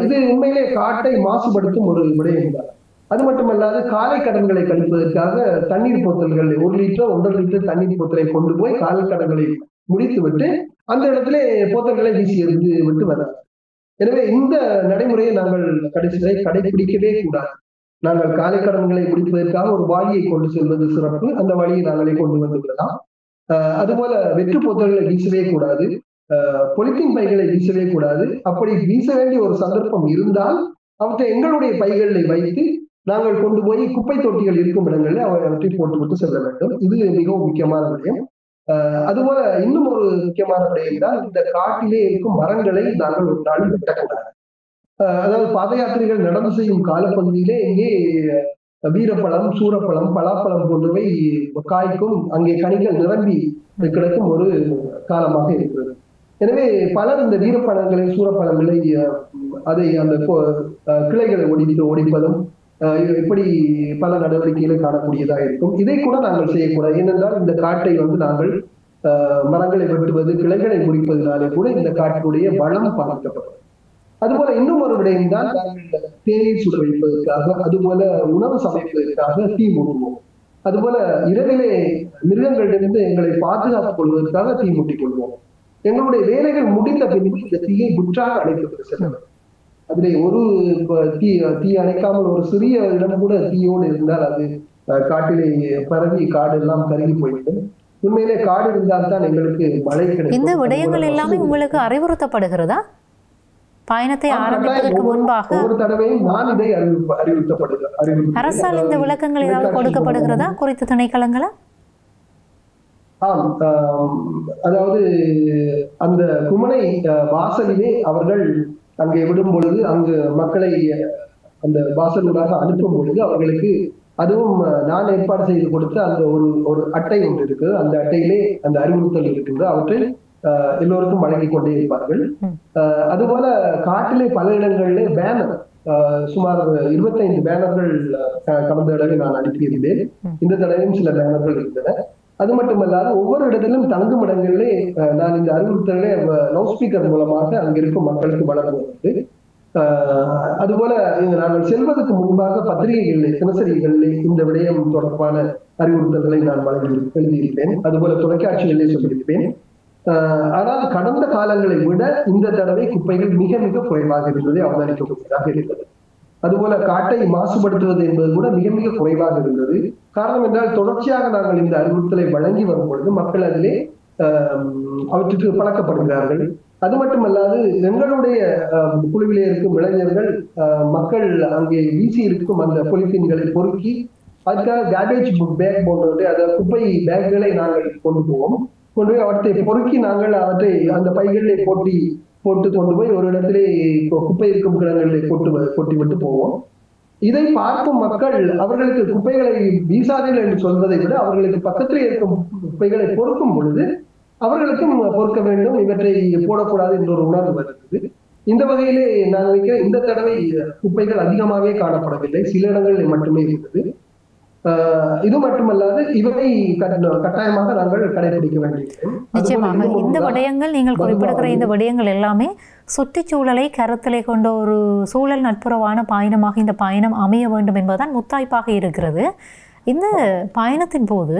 இது உண்மையிலே காட்டை மாசுபடுத்தும் ஒரு விடயம் தான். அது மட்டுமல்லாது காலை கடன்களை கழிப்பதற்காக தண்ணீர் போத்தல்கள் 1 லிட்டர் 1.5 லிட்டர் தண்ணீர் போத்தலை கொண்டு போய் காலை கடன்களை முடித்து விட்டு அந்த இடத்துல போத்தல்களை வீசி எறிந்து விட்டு வர்றாங்க. எனவே இந்த நடைமுறையை நாங்கள் கடைபிடிக்கவே கூடாது. நாங்கள் காலை கடன்களை முடிப்பதற்காக ஒரு வாளியை கொண்டு செல்வது சிறப்பு. அந்த வாளியை நாங்களே கொண்டு வந்து விடலாம். அதுபோல வெற்று போத்தல்களை வீசவே கூடாது, பொலித்தீன் பைகளை வீசவே கூடாது. அப்படி வீச வேண்டிய ஒரு சந்தர்ப்பம் இருந்தால் அவற்றை எங்களுடைய பைகளில் வைத்து நாங்கள் கொண்டு போய் குப்பை தொட்டிகள் இருக்கும் இடங்களில் அவற்றை போட்டுவிட்டு செல்ல வேண்டும். இது மிகவும் முக்கியமான விடயம். அதுபோல இன்னும் ஒரு முக்கியமான விடயம் தான், இந்த காட்டிலே இருக்கும் மரங்களை நாங்கள் ஒரு நாள் வெட்டக்கூடாது. அதாவது பாத யாத்திரைகள் நடந்து செய்யும் காலப்பகுதியிலே இங்கே வீரப்பழம், சூரப்பழம், பலாப்பழம் போன்றவை காய்க்கும், அங்கே கனிகள் நிரம்பி கிடக்கும் ஒரு காலமாக இருக்கிறது. எனவே பலர் இந்த வீரப்பழங்களை, சூரப்பழங்களை அதை அந்த கிளைகளை ஒடிப்பதும் இப்படி பல நடவடிக்கைகளை காணக்கூடியதாக இருக்கும். இதை கூட நாங்கள் செய்யக்கூடாது. ஏனென்றால் இந்த காட்டை நாங்கள் மரங்களை வெட்டுவது, கிளைகளை முறிப்பதனாலே கூட இந்த காட்டினுடைய வளம் பாதிக்கப்படும். அதுபோல இன்னும் ஒரு விடயம் தான், நாங்கள் தேநீர் சுட வைப்பதற்காக, அதுபோல உணவு சமைப்பதற்காக தீ மூட்டுவோம். அதுபோல இரவிலே மிருகங்களிலிருந்து எங்களை பாதுகாத்துக் கொள்வதற்காக தீ மூட்டிக் கொள்வோம். எங்களுடைய வேலைகள் முடிந்த பின்பு இந்த தீயை முற்றாக அணைத்து செல்லும். அதிலே ஒரு தீ அணைக்காமல் ஒரு சிறிய இடம் கூட தீயோடு இருந்தால் அது காட்டிலே பரவி காடு எல்லாம் கருகி போய்விடும். உண்மையிலே காடு இருந்தால் தான் எங்களுக்கு மழை கிடைக்கும். இந்த விடயங்கள் எல்லாமே உங்களுக்கு அறிவுறுத்தப்படுகிறதா? பயணத்தை ஆரம்பிப்பதற்கு முன்பாக ஒரு தடவையும் நான் இதை அறிவுறுத்தப்படுகிறேன். அரசால் இந்த விளக்கங்கள் ஏதாவது கொடுக்கப்படுகிறதா குறித்த திணைக்களங்களா? ஆம், அதாவது அந்த குமனை வாசலிலே அவர்கள் அங்கே விடும் பொழுது, அங்கு மக்களை அந்த வாசலூடாக அனுப்பும் பொழுது அவர்களுக்கு, அதுவும் நான் ஏற்பாடு செய்து கொடுத்த அந்த ஒரு அட்டை ஒன்று இருக்கு. அந்த அட்டையிலே அந்த அறிவுறுத்தல் இருக்கின்ற அவற்றை எல்லோருக்கும் வழங்கி கொண்டே இருப்பார்கள். அதுபோல காட்டிலே பல இடங்களிலே பேனர், சுமார் 25 பேனர்கள் கடந்த தடவை நான் அனுப்பியிருந்தேன். இந்த தடவையும் சில பேனர்கள் இருந்தன. அது மட்டுமல்லாது ஒவ்வொரு இடத்திலும் தங்கும் இடங்களிலே நான் இந்த அறிவுறுத்தலை லவுட் ஸ்பீக்கர் மூலமாக அங்கிருக்கும் மக்களுக்கு வழங்குவது. அதுபோல நாங்கள் செல்வதற்கு முன்பாக பத்திரிகைகளிலே, தினசரிகளிலே இந்த விடயம் தொடர்பான அறிவுறுத்தல்களை நான் எழுதியிருப்பேன். அதுபோல தொலைக்காட்சிகளிலே சொல்லியிருப்பேன். ஆனால் கடந்த காலங்களை விட இந்த தடவை குப்பைகள் மிக மிக குறைவாக இருந்ததை அவதானிக்கக்கூடியதாக இருந்தது. அதுபோல காட்டை மாசுபடுத்துவது என்பது கூட மிக மிக குறைவாக இருந்தது. காரணம் என்றால் தொடர்ச்சியாக நாங்கள் இந்த அறிவுறுத்தலை வழங்கி வரும் பொழுது மக்கள் அதிலே அவற்றுக்கு பழக்கப்படுகிறார்கள். அது மட்டுமல்லாது எங்களுடைய குழுவிலே இருக்கும் இளைஞர்கள் மக்கள் அங்கே வீசி இருக்கும் அந்த பொலித்தீன்களை பொறுக்கி அதுக்காக கேபேஜ் பேக் போன்றவற்றை, அந்த குப்பை பேக்குகளை நாங்கள் கொண்டு போவோம். கொண்டு போய் அவற்றை பொறுக்கி நாங்கள் அவற்றை அந்த பைகளிலே போட்டு கொண்டு போய் ஒரு இடத்திலே குப்பை இருக்கும் கிடங்களிலே கொட்டி விட்டு போவோம். இதை பார்க்கும் மக்கள் அவர்களுக்கு குப்பைகளை வீசாதீர்கள் என்று சொல்வதை விட அவர்களுக்கு பக்கத்திலே இருக்கும் குப்பைகளை பொறுக்கும் பொழுது அவர்களுக்கும் பொறுக்க வேண்டும், இவற்றை போடக்கூடாது என்ற ஒரு உணர்வு வருகிறது. இந்த வகையிலே நான் நினைக்கிறேன் இந்த தடவை குப்பைகள் அதிகமாகவே காணப்படவில்லை, சில இடங்களில் மட்டுமே இருந்தது. இது மட்டுமல்லாது இவரை கட்டாயமாக நாங்கள் கடைபிடிக்க வேண்டியிருக்கிறோம். நிச்சயமாக இந்த விடயங்கள் நீங்கள் குறிப்பிடுகிற இந்த விடயங்கள் எல்லாமே சுற்றுச்சூழலை கருத்திலே கொண்ட ஒரு சூழல் நட்புறவான பயணமாக இந்த பயணம் அமைய வேண்டும் என்பதுதான் முத்தாய்ப்பாக இருக்கிறது. இந்த பயணத்தின் போது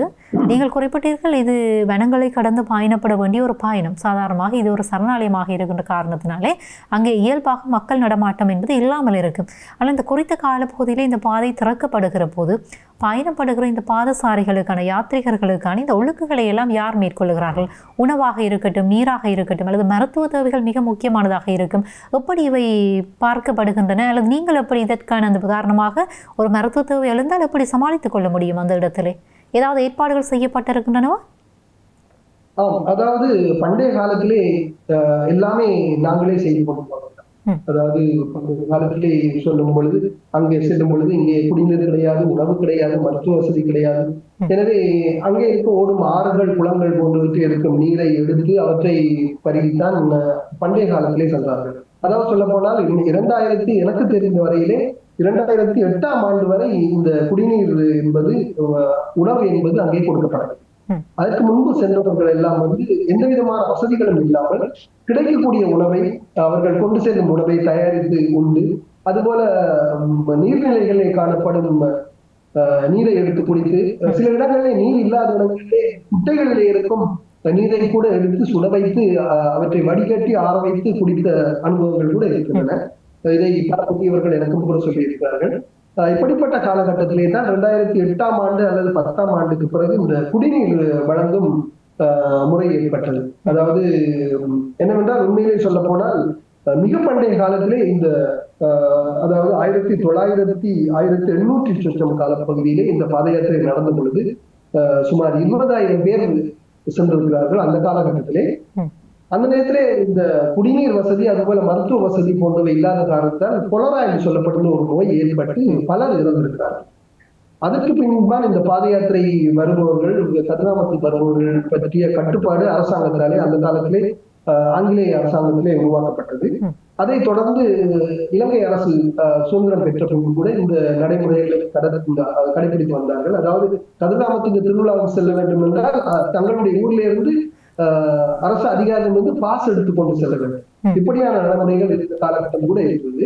நீங்கள் குறிப்பிட்டீர்கள், இது வனங்களை கடந்து பயணப்பட வேண்டிய ஒரு பயணம். சாதாரணமாக இது ஒரு சரணாலயமாக இருக்கின்ற காரணத்தினாலே அங்கே இயல்பாக மக்கள் நடமாட்டம் என்பது இல்லாமல் இருக்கும். ஆனால் இந்த குறித்த காலப்பகுதியிலே இந்த பாதை திறக்கப்படுகிற போது பயணப்படுகிற இந்த பாதசாரிகளுக்கான, யாத்ரிகர்களுக்கான இந்த ஒழுக்குகளை எல்லாம் யார் மேற்கொள்கிறார்கள்? உணவாக இருக்கட்டும், நீராக இருக்கட்டும், அல்லது மருத்துவ தேவைகள் மிக முக்கியமானதாக இருக்கும். எப்படி இவை பார்க்கப்படுகின்றன? அல்லது நீங்கள் எப்படி இதற்கான அந்த காரணமாக ஒரு மருத்துவ தேவை எழுந்தால் எப்படி சமாளித்துக் கொள்ள முடியும்? அந்த இடத்திலே ஏதாவது ஏற்பாடுகள் செய்யப்பட்டிருக்கின்றனவா? அதாவது பண்டைய காலத்திலே எல்லாமே நாங்களே செய்து கொண்டு, அதாவது காலத்திலே சொல்லும் பொழுது அங்கே செல்லும் பொழுது இங்கே குடிநீர் கிடையாது, உணவு கிடையாது, மருத்துவ வசதி கிடையாது. எனவே அங்கே இருக்கும் ஓடும் ஆறுகள், குளங்கள் போன்றவற்றில் இருக்கும் நீரை எடுத்து அவற்றை பருகித்தான் பண்டைய காலத்திலே சென்றார்கள். அதாவது சொல்ல போனால் எனக்கு தெரிந்த வரையிலே 2008ஆம் ஆண்டு வரை இந்த குடிநீர் என்பது, உணவு என்பது அங்கே கொடுக்கப்படவில்லை. அதற்கு முன்பு சென்றவர்கள் எல்லாம் எந்த விதமான வசதிகளும் இல்லாமல் கிடைக்கக்கூடிய உணவை, அவர்கள் கொண்டு செல்லும் உணவை தயாரித்து உண்டு, அதுபோல நீர்நிலைகளில் காணப்படும் நீரை எடுத்து குடித்து, சில இடங்களிலே நீர் இல்லாத இடங்களிலே குட்டைகளிலே இருக்கும் நீரை கூட எடுத்து சுட வைத்து அவற்றை வடிகட்டி ஆற வைத்து குடித்த அனுபவங்கள் கூட இருக்கின்றன. இதை பலமுக்கியவர்கள் எனக்கும் கூட சொல்லியிருக்கிறார்கள். இப்படிப்பட்ட காலகட்டத்திலே தான் 2008ஆம் ஆண்டு அல்லது 10ஆம் ஆண்டுக்கு பிறகு இந்த குடிநீர் வழங்கும் முறை ஏற்பட்டது. அதாவது என்னவென்றால், உண்மையிலே சொல்ல போனால் மிக பண்டைய காலத்திலே இந்த அதாவது 1800 சொச்சம் காலப்பகுதியிலே இந்த பாத யாத்திரை நடந்த பொழுது சுமார் 20,000 பேர் சென்றிருக்கிறார்கள் அந்த காலகட்டத்திலே. அந்த நேரத்திலே இந்த குடிநீர் வசதி, அதுபோல மருத்துவ வசதி போன்றவை இல்லாத காரணத்தால் கொலரா என்று சொல்லப்பட்ட ஒரு நோய் ஏற்பட்டு பலர் இறந்திருக்கிறார்கள். அதற்கு பின்பான் இந்த பாத யாத்திரை வருபவர்கள், கதிராமத்துக்கு வருபவர்கள் பற்றிய கட்டுப்பாடு அரசாங்கத்தினாலே அந்த காலத்திலே ஆங்கிலேய அரசாங்கத்திலே உருவாக்கப்பட்டது. அதை தொடர்ந்து இலங்கை அரசு சுதந்திரம் பெற்ற பின்பு கூட இந்த நடைமுறைகளை கடைபிடித்து வந்தார்கள். அதாவது கதிராமத்துக்கு திருவிழாவுக்கு செல்ல வேண்டும் என்றால் தங்களுடைய ஊரிலிருந்து அரசு அதிகாரிகள் வந்து பாஸ் எடுத்துக்கொண்டு செல்ல வேண்டும். இப்படியான நடைமுறைகள் இந்த காலகட்டம் கூட இருக்குது.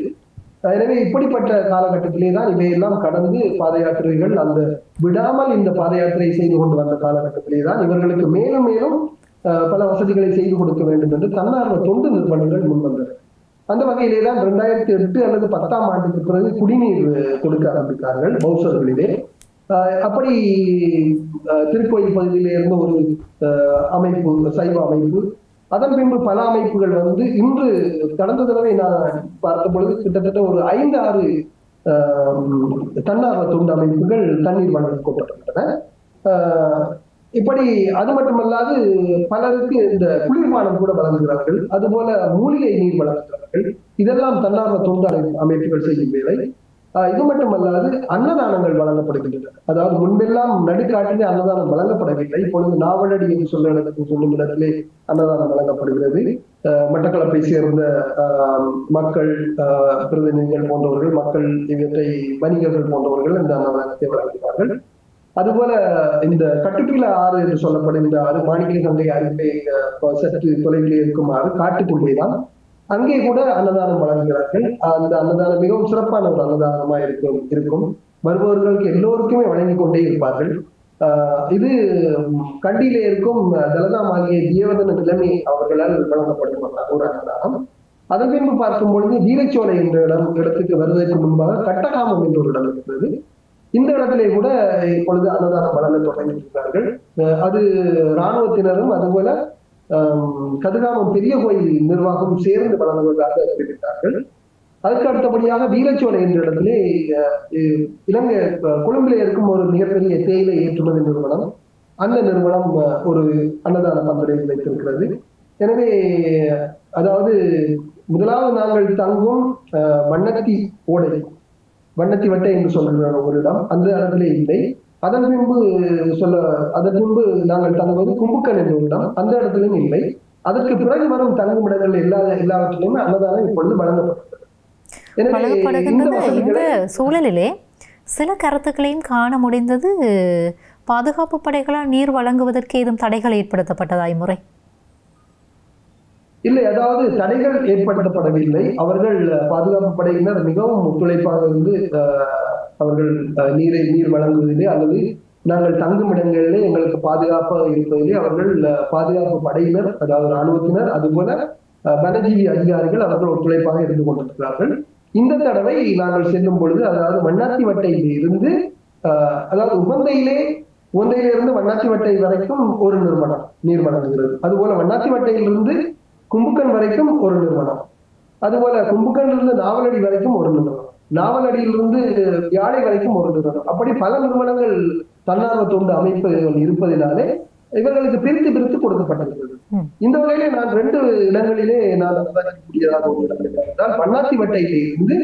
எனவே இப்படிப்பட்ட காலகட்டத்திலே தான் இவையெல்லாம் கடந்து பாத யாத்திரைகள் அந்த விடாமல் இந்த பாத யாத்திரை செய்து கொண்டு வந்த காலகட்டத்திலே தான் இவர்களுக்கு மேலும் மேலும் பல வசதிகளை செய்து கொடுக்க வேண்டும் என்று தன்னார்வ தொண்டு நிறுவனங்கள் முன்வந்தன. அந்த வகையிலே தான் 2008 அல்லது 10ஆம் ஆண்டுக்கு பிறகு குடிநீர் கொடுக்க ஆரம்பித்தார்கள் பௌசர்களிலே. அப்படி திருக்கோயில் பகுதியிலே இருந்த ஒரு அமைப்பு, சைவ அமைப்பு, அதன் பின்பு பல அமைப்புகள் வந்து இன்று கடந்த தடவை நான் பார்த்த பொழுது கிட்டத்தட்ட ஒரு 5-6 தன்னார்வ தொண்டு அமைப்புகள் தண்ணீர் வழங்கப்பட்டிருக்கின்றன. இப்படி அது மட்டுமல்லாது பலருக்கு இந்த குளிர்பானம் கூட வழங்குகிறார்கள், அதுபோல மூலிகை நீர் வழங்குகிறார்கள். இதெல்லாம் தன்னார்வ தொண்டு அமைப்புகள் செய்யும் வேலை. இது மட்டுமல்லாது அன்னதானங்கள் வழங்கப்படுகின்றன. அதாவது முன்பெல்லாம் நடுக்காட்டிலே அன்னதானம் வழங்கப்படவில்லை. இப்பொழுது நாவலடி என்று சொல்லும் இடத்திலே அன்னதானம் வழங்கப்படுகிறது. மட்டக்களப்பை சேர்ந்த மக்கள், பிரதிநிதிகள் போன்றவர்கள், மக்கள் இவற்றை வணிகர்கள் போன்றவர்கள் இந்த அன்னதானத்தை வழங்குகிறார்கள். அதுபோல இந்த கட்டுப்பில ஆறு என்று சொல்லப்படுகின்ற ஆறு, மாணிக்க கங்கை அருகே சற்று தொலைவிலே இருக்கும் ஆறு, காட்டுக்குள்ளேதான். அங்கே கூட அன்னதானம் வழங்குகிறார்கள். அந்த அன்னதானம் மிகவும் சிறப்பான ஒரு அன்னதானமா இருக்கும். வருபவர்களுக்கு எல்லோருக்குமே வழங்கி கொண்டே இருப்பார்கள். இது கண்டியிலே இருக்கும் தலதா மாளிகை தேவதன நிலைமை அவர்களால் வழங்கப்படும் ஒரு அன்னதானம். அதன் பின்பு பார்க்கும் பொழுது வீரச்சோலை என்ற இடத்துக்கு வருவதற்கு முன்பாக கட்டகாமம் என்ற ஒரு இடம் இருக்கிறது. இந்த இடத்திலே கூட இப்பொழுது அன்னதானம் வழங்க தொடங்கியிருக்கிறார்கள். அது இராணுவத்தினரும் அதுபோல கதிர்காமம் பெரிய கோயில் நிர்வாகம் சேர்ந்து வழங்குவதாக தெரிவித்தார்கள். அதுக்கு அடுத்தபடியாக வீரச்சோலை என்ற இடத்திலே இலங்கை கொழும்பிலே இருக்கும் ஒரு மிகப்பெரிய தேயிலை ஏற்றுமதி நிறுவனம், அந்த நிறுவனம் ஒரு அன்னதான பந்தலை வைத்திருக்கிறது. எனவே அதாவது முதலாவது நாங்கள் தங்கும் வண்ணத்தி ஓடை, வண்ணத்தி வட்டை என்று சொல்லுகிற ஒரு இடம், அந்த இடத்திலே இல்லை. அதன் பின்பு நாங்கள் தங்குவது கும்புக்கன் என்ற ஒரு இடம், அந்த இடத்திலும் இல்லை. அதற்கு பிறகு வரும் தங்கும் இடங்கள் எல்லாவற்றிலுமே அன்னதானம் இப்பொழுது வழங்கப்படுகிறது. இந்த சூழலிலே சில கருத்துக்களையும் காண முடிந்தது. பாதுகாப்பு படைகளால் நீர் வழங்குவதற்கு ஏதும் தடைகள் ஏற்படுத்தப்பட்டதாய் முறை இல்லை, அதாவது தடைகள் ஏற்படுத்தப்படவில்லை. அவர்கள் பாதுகாப்பு படையினர் மிகவும் ஒத்துழைப்பாக இருந்து அவர்கள் நீர் வழங்குவதிலே அல்லது நாங்கள் தங்கும் இடங்களிலே எங்களுக்கு பாதுகாப்பாக இருப்பதிலே அவர்கள் பாதுகாப்பு படையினர், அதாவது இராணுவத்தினர், அதுபோல வனஜீவி அதிகாரிகள் அவர்கள் ஒத்துழைப்பாக இருந்து கொண்டிருக்கிறார்கள். இந்த தடவை நாங்கள் செல்லும் பொழுது, அதாவது வண்ணாத்தி வட்டையிலே இருந்து அதாவது உகந்தையிலிருந்து வண்ணாத்தி வட்டை வரைக்கும் ஒரு நிறுவனம் நீர் வழங்குகிறது. அதுபோல வண்ணாத்தி வட்டையிலிருந்து கும்புக்கன் வரைக்கும் ஒரு நிறுவனம், அதுபோல கும்புக்கனிலிருந்து நாவலடி வரைக்கும் ஒரு நிறுவனம், நாவலடியிலிருந்து யாழை வரைக்கும் ஒரு நிறுவனம், அப்படி பல நிறுவனங்கள் தன்னார்வ தொண்டு அமைப்புகள் இருப்பதினாலே இவர்களுக்கு பிரித்து கொடுக்கப்பட்டிருக்கிறது. இந்த வகையிலே நான் 2 இடங்களிலே நான் கூடியதாக ஒரு இடம் என்றால் வண்ணாத்தி வட்டையிலே இருந்து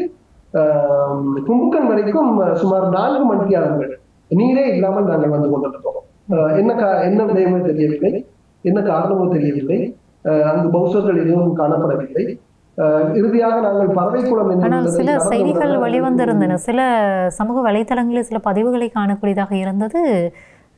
கும்புக்கன் வரைக்கும் சுமார் 4 மணித்தியாலங்கள் நீரே இல்லாமல் நாங்கள் வந்து கொண்டிருக்கிறோம். என்ன விடயமோ தெரியவில்லை, என்ன காரணமோ தெரியவில்லை. அங்கு பௌசர்கள் எதுவும் காணப்படவில்லை. இறுதியாக நாங்கள் பறவைக்குளம் ஆனால் சில செய்திகள் வெளிவந்திருந்தன, சில சமூக வலைத்தளங்களில் சில பதிவுகளை காணக்கூடியதாக இருந்தது.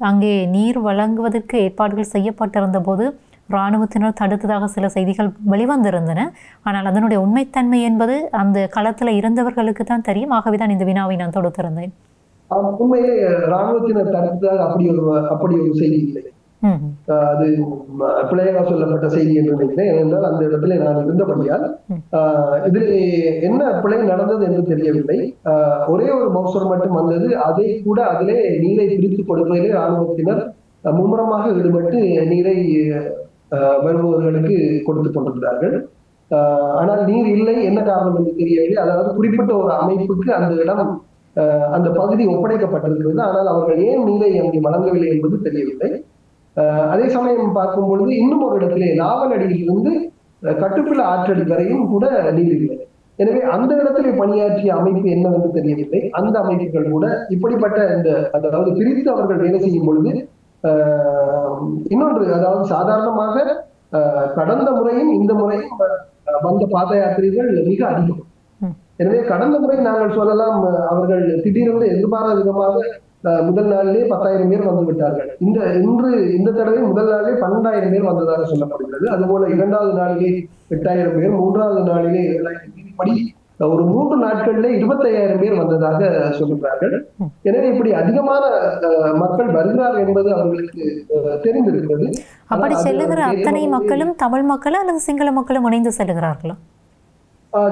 அங்கே நீர் வழங்குவதற்கு ஏற்பாடுகள் செய்யப்பட்டிருந்த போது இராணுவத்தினர் தடுத்ததாக சில செய்திகள் வெளிவந்திருந்தன. ஆனால் அதனுடைய உண்மைத்தன்மை என்பது அந்த களத்தில் இருந்தவர்களுக்கு தான் தெரியும். ஆகவேதான் இந்த வினாவை நான் தொடுத்திருந்தேன். உண்மையிலே இராணுவத்தினர் தடுத்ததாக அப்படி ஒரு செய்தி இல்லை. அது பிள்ளையாக சொல்லப்பட்ட செய்தி என்று நினைக்கிறேன். ஏனென்றால் அந்த இடத்துல நான் இருந்தபடியால் இதில் என்ன பிழை நடந்தது என்று தெரியவில்லை. ஒரே ஒரு பௌசர் மட்டும் வந்தது. அதை கூட அதிலே நீரை பிரித்து கொடுப்பதிலே இராணுவத்தினர் மும்முரமாக ஈடுபட்டு நீரை வருபவர்களுக்கு கொடுத்து கொண்டிருக்கிறார்கள். ஆனால் நீர் இல்லை, என்ன காரணம் என்று தெரியவில்லை. அதாவது குறிப்பிட்ட ஒரு அமைப்புக்கு அந்த இடம், அந்த பகுதி ஒப்படைக்கப்பட்டிருக்கிறது. ஆனால் அவர்கள் ஏன் நீரை அங்கே வழங்கவில்லை என்பது தெரியவில்லை. அதே சமயம் பார்க்கும் பொழுது இன்னும் ஒரு இடத்திலே நாவலடியிலிருந்து கட்டுப்பில ஆற்றடி வரையும் கூட நீர் இல்லை. எனவே அந்த இடத்திலே பணியாற்றிய அமைப்பு என்னவென்று தெரியவில்லை. அந்த அமைப்புகள் கூட இப்படிப்பட்ட இந்த அதாவது பிரித்து அவர்கள் வேலை செய்யும் பொழுது இன்னொன்று, அதாவது சாதாரணமாக கடந்த முறையும் இந்த முறையும் வந்த பாத யாத்திரைகள் மிக அதிகம். எனவே கடந்த முறை நாங்கள் சொல்லலாம் அவர்கள் திடீரென்று எதிர்பாராத விதமாக முதல் நாளிலே 10,000 பேர் வந்து விட்டார்கள். இந்த தடவை முதல் நாளிலே 12,000 பேர் வந்ததாக சொல்லப்படுகிறது. அதுபோல 2வது நாளிலே 8,000 பேர், 3வது நாளிலே 7,000 இப்படி ஒரு 3 நாட்களிலே 25,000 பேர் வந்ததாக சொல்லுகிறார்கள். எனவே இப்படி அதிகமான மக்கள் வருகிறார் என்பது அவர்களுக்கு தெரிந்திருக்கிறது. அப்படி செல்லுகிற அத்தனை மக்களும் தமிழ் மக்களும் அல்லது சிங்கள மக்களும் இணைந்து செல்லுகிறார்களா?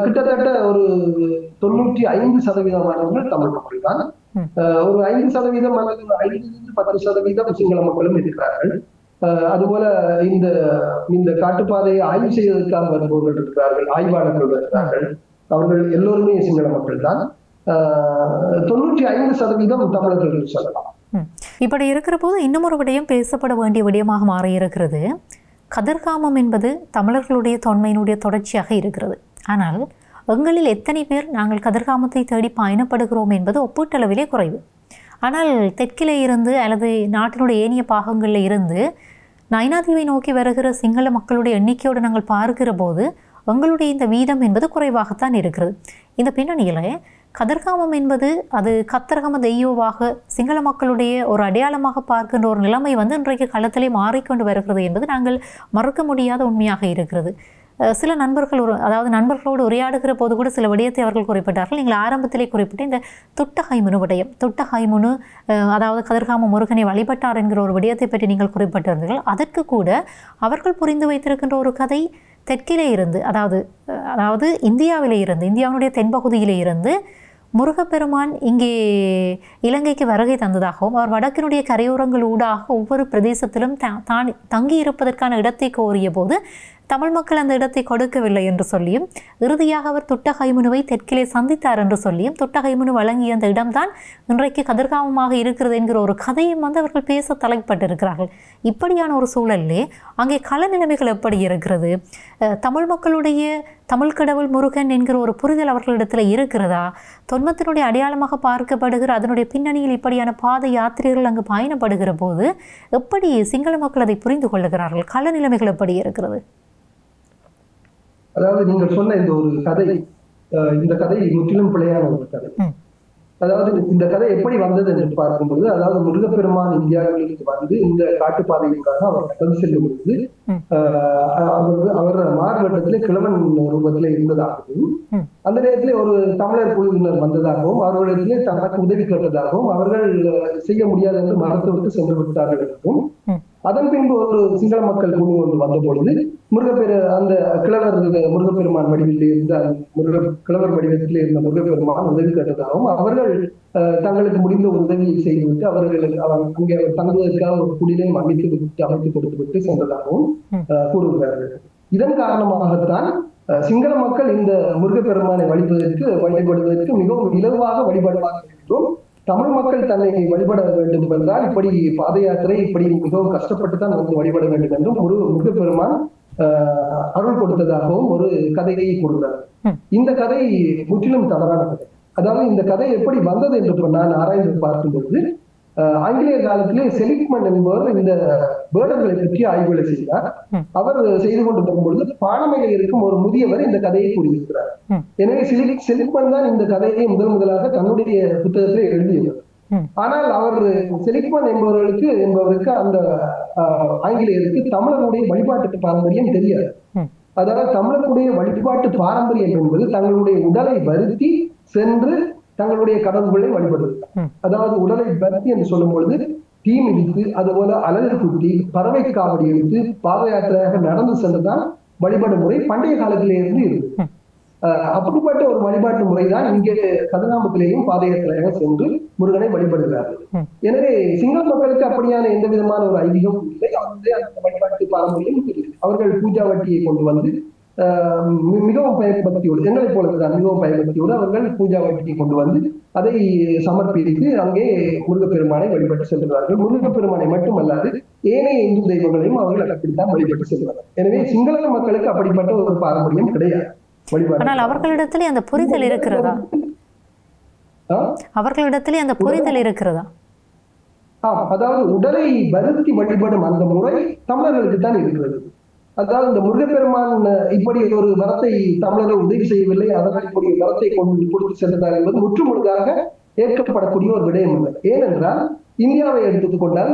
கிட்டத்தட்ட ஒரு 95% தமிழ் மக்கள் தான். ஒரு 5% அல்லது 5-10% சிங்கள மக்களும் இருக்கிறார்கள். அதுபோல இந்த காட்டுப்பாதையை ஆய்வு செய்வதற்காக வருபவர்கள் இருக்கிறார்கள், ஆய்வாளர்கள் இருக்கிறார்கள். அவர்கள் எல்லோருமே சிங்கள மக்கள் தான். 95% தமிழர்கள் சொல்லலாம். இப்படி இருக்கிற போது இன்னும் ஒரு விடயம் பேசப்பட வேண்டிய விடயமாக மாறியிருக்கிறது. கதிர்காமம் என்பது தமிழர்களுடைய தொன்மையினுடைய தொடர்ச்சியாக இருக்கிறது. ஆனால் எங்களில் எத்தனை பேர் நாங்கள் கதிர்காமத்தை தேடி பயணப்படுகிறோம் என்பது ஒப்பீட்டளவிலே குறைவு. ஆனால் தெற்கிலே இருந்து அல்லது நாட்டினுடைய ஏனைய பாகங்களில் இருந்து நைனாதீவை நோக்கி வருகிற சிங்கள மக்களுடைய எண்ணிக்கையோடு நாங்கள் பார்க்கிற போது எங்களுடைய இந்த வீதம் என்பது குறைவாகத்தான் இருக்கிறது. இந்த பின்னணியில் கதிர்காமம் என்பது அது கத்தர்கம தெய்யோவாக சிங்கள மக்களுடைய ஒரு அடையாளமாக பார்க்கின்ற ஒரு நிலைமை இன்றைக்கு களத்திலே மாறிக்கொண்டு வருகிறது என்பது நாங்கள் மறுக்க முடியாத உண்மையாக இருக்கிறது. சில நண்பர்களோடு உரையாடுகிற போது கூட சில விடயத்தை அவர்கள் குறிப்பிட்டார்கள். நீங்கள் ஆரம்பத்திலே குறிப்பிட்ட இந்த துட்டஹைமுனு விடயம், துட்டஹைமுனு அதாவது கதிர்காம முருகனை வழிபட்டார் என்கிற ஒரு விடயத்தை பற்றி நீங்கள் குறிப்பிட்டிருந்தீர்கள். அதற்கு கூட அவர்கள் புரிந்து வைத்திருக்கின்ற ஒரு கதை தெற்கிலே இருந்து அதாவது இந்தியாவிலே இருந்து, இந்தியாவினுடைய தென்பகுதியிலே இருந்து முருகப்பெருமான் இங்கே இலங்கைக்கு வருகை தந்ததாகவும் அவர் வடக்கினுடைய கரையோரங்கள் ஊடாக ஒவ்வொரு பிரதேசத்திலும் தங்கி இருப்பதற்கான இடத்தை கோரிய போது தமிழ் மக்கள் அந்த இடத்தை கொடுக்கவில்லை என்று சொல்லியும், இறுதியாக அவர் துட்டஹைமுனுவை தெற்கிலே சந்தித்தார் என்று சொல்லியும், துட்டஹைமுனு வழங்கிய அந்த இடம்தான் இன்றைக்கு கதிர்காமமாக இருக்கிறது என்கிற ஒரு கதையும் அவர்கள் பேச தலைப்பட்டிருக்கிறார்கள். இப்படியான ஒரு சூழலிலே அங்கே கள நிலைமைகள் எப்படி இருக்கிறது? தமிழ் மக்களுடைய தமிழ் கடவுள் முருகன் என்கிற ஒரு புரிதல் அவர்களிடத்தில் இருக்கிறதா? தொன்மத்தினுடைய அடையாளமாக பார்க்கப்படுகிற அதனுடைய பின்னணியில் இப்படியான பாத யாத்திரைகள் அங்கு பயணப்படுகிற போது எப்படி சிங்கள மக்கள் அதை புரிந்து கொள்ளுகிறார்கள்? கள நிலைமைகள் எப்படி இருக்கிறது? அதாவது நீங்கள் சொன்ன இந்த கதை முற்றிலும் பிழையான ஒரு கதை. அதாவது இந்த கதை எப்படி வந்தது என்று பார்க்கும்போது, அதாவது முருகப்பெருமான் இந்தியாவிற்கு வந்து இந்த காட்டுப்பாதைக்காக அவர் கடந்து செல்லும் பொழுது அவர் மாறுவட்டத்திலே கிழவன் ரூபத்திலே இருந்ததாகவும், அந்த நேரத்திலே ஒரு தமிழர் குழுவினர் வந்ததாகவும், அவர்களிடத்திலே தனக்கு உதவி கேட்டதாகவும், அவர்கள் செய்ய முடியாது என்று மருத்துவருக்கு சென்று விட்டார்கள் என்றும், அதன் பின்பு ஒரு சிங்கள மக்கள் குழு ஒன்று வந்த பொழுது அந்த முருகப்பெருமான் வடிவில் இருந்த கிழவர் வடிவத்தில் இருந்த முருகப்பெருமான் உதவி கேட்டதாகவும், அவர்கள் தங்களுக்கு முடிந்த உதவியை செய்துவிட்டு அங்கே தங்குவதற்காக ஒரு குடிலை அமைத்து கொடுத்து விட்டு சென்றதாகவும் கூறுகிறார்கள். இதன் காரணமாகத்தான் சிங்கள மக்கள் இந்த முருகப்பெருமானை வழிபடுவதற்கு மிகவும் இலவாக வழிபடுவார்கள் என்றும், தமிழ் மக்கள் தன்னை வழிபட வேண்டும் என்றால் இப்படி பாத யாத்திரை இப்படி மிகவும் கஷ்டப்பட்டு தான் வந்து வழிபட வேண்டும் என்றும் ஒரு முருகப்பெருமான் அருள் கொடுத்ததாகவும் ஒரு கதையை கூறுகிறார். இந்த கதை முற்றிலும் தவறான கதை. அதாவது இந்த கதை எப்படி வந்தது என்று நான் ஆராய்ந்து பார்க்கும் பொழுது, ஆங்கிலேய காலத்திலே செலிக்மன் என்பவர் இந்த பேர்டர்களை பற்றி ஆய்வுகளை செய்தார். அவர் செய்து கொண்டு வரும்பொழுது பாணமையில் இருக்கும் ஒரு முதியவர் இந்த கதையை கூறியிருக்கிறார். எனவே செலிக்மன் தான் இந்த கதையை முதலாக தன்னுடைய புத்தகத்திலே எழுதியவர். ஆனால் அவர் செலிக்மன் என்பவருக்கு அந்த ஆங்கிலேயருக்கு தமிழருடைய வழிபாட்டு பாரம்பரியம் தெரியாது. அதாவது தமிழருடைய வழிபாட்டு பாரம்பரியம் என்பது தங்களுடைய உடலை வருத்தி சென்று தங்களுடைய கடவுள்களை வழிபடுவது. அதாவது உடலை வருத்தி என்று சொல்லும் பொழுது தீ மிதித்து, அதுபோல அலகு குத்தி, பறவை காவடி எடுத்து பாத யாத்திரையாக நடந்து சென்றுதான் வழிபாடு முறை பண்டைய காலத்திலே இருந்து இருந்தது. அப்படிப்பட்ட ஒரு வழிபாட்டு முறைதான் இங்கே கதிர்காமத்திலேயும் பாத யாத்திரையாக சென்று முருகனை வழிபடுகிறார்கள். எனவே சிங்கள மக்களுக்கு அப்படியான எந்த விதமான ஒரு ஐதீகம் இல்லை. அந்த வழிபாட்டு பாரம்பரியம் அவர்கள் பூஜா வட்டியை கொண்டு வந்து மிகவும் பயபக்தியோடு, எங்களை போலதான் மிகவும் பயபக்தியோடு அவர்கள் பூஜா வட்டியை கொண்டு வந்து அதை சமர்ப்பித்து அங்கே முருகப்பெருமானை வழிபட்டு செல்கிறார்கள். முருகப்பெருமானை மட்டுமல்லாது ஏனைய இந்து தெய்வங்களையும் அவர்கள் அப்படித்தான் வழிபட்டு செல்கிறார்கள். எனவே சிங்கள மக்களுக்கு அப்படிப்பட்ட ஒரு பாரம்பரியம் கிடையாது. ஆனால் அவர்களிடத்திலே அந்த புரிதல் இருக்கிறதா? அவர்களிடத்திலே அந்த புரிதல் இருக்கிறதா? அதாவது உடலை வருத்தி வழிபடும் அந்த முறை தமிழர்களுக்கு தான் இருக்கிறது. அதாவது இந்த முருகப்பெருமான் இப்படி ஒரு வரத்தை தமிழர்கள் உதவி செய்யவில்லை, அதனால் இப்படி வரத்தை கொடுத்து சென்றார் என்பது முற்றுமுழுதாக ஏற்கப்படக்கூடிய ஒரு விடயம் இல்லை. ஏனென்றால் இந்தியாவை எடுத்துக்கொண்டால்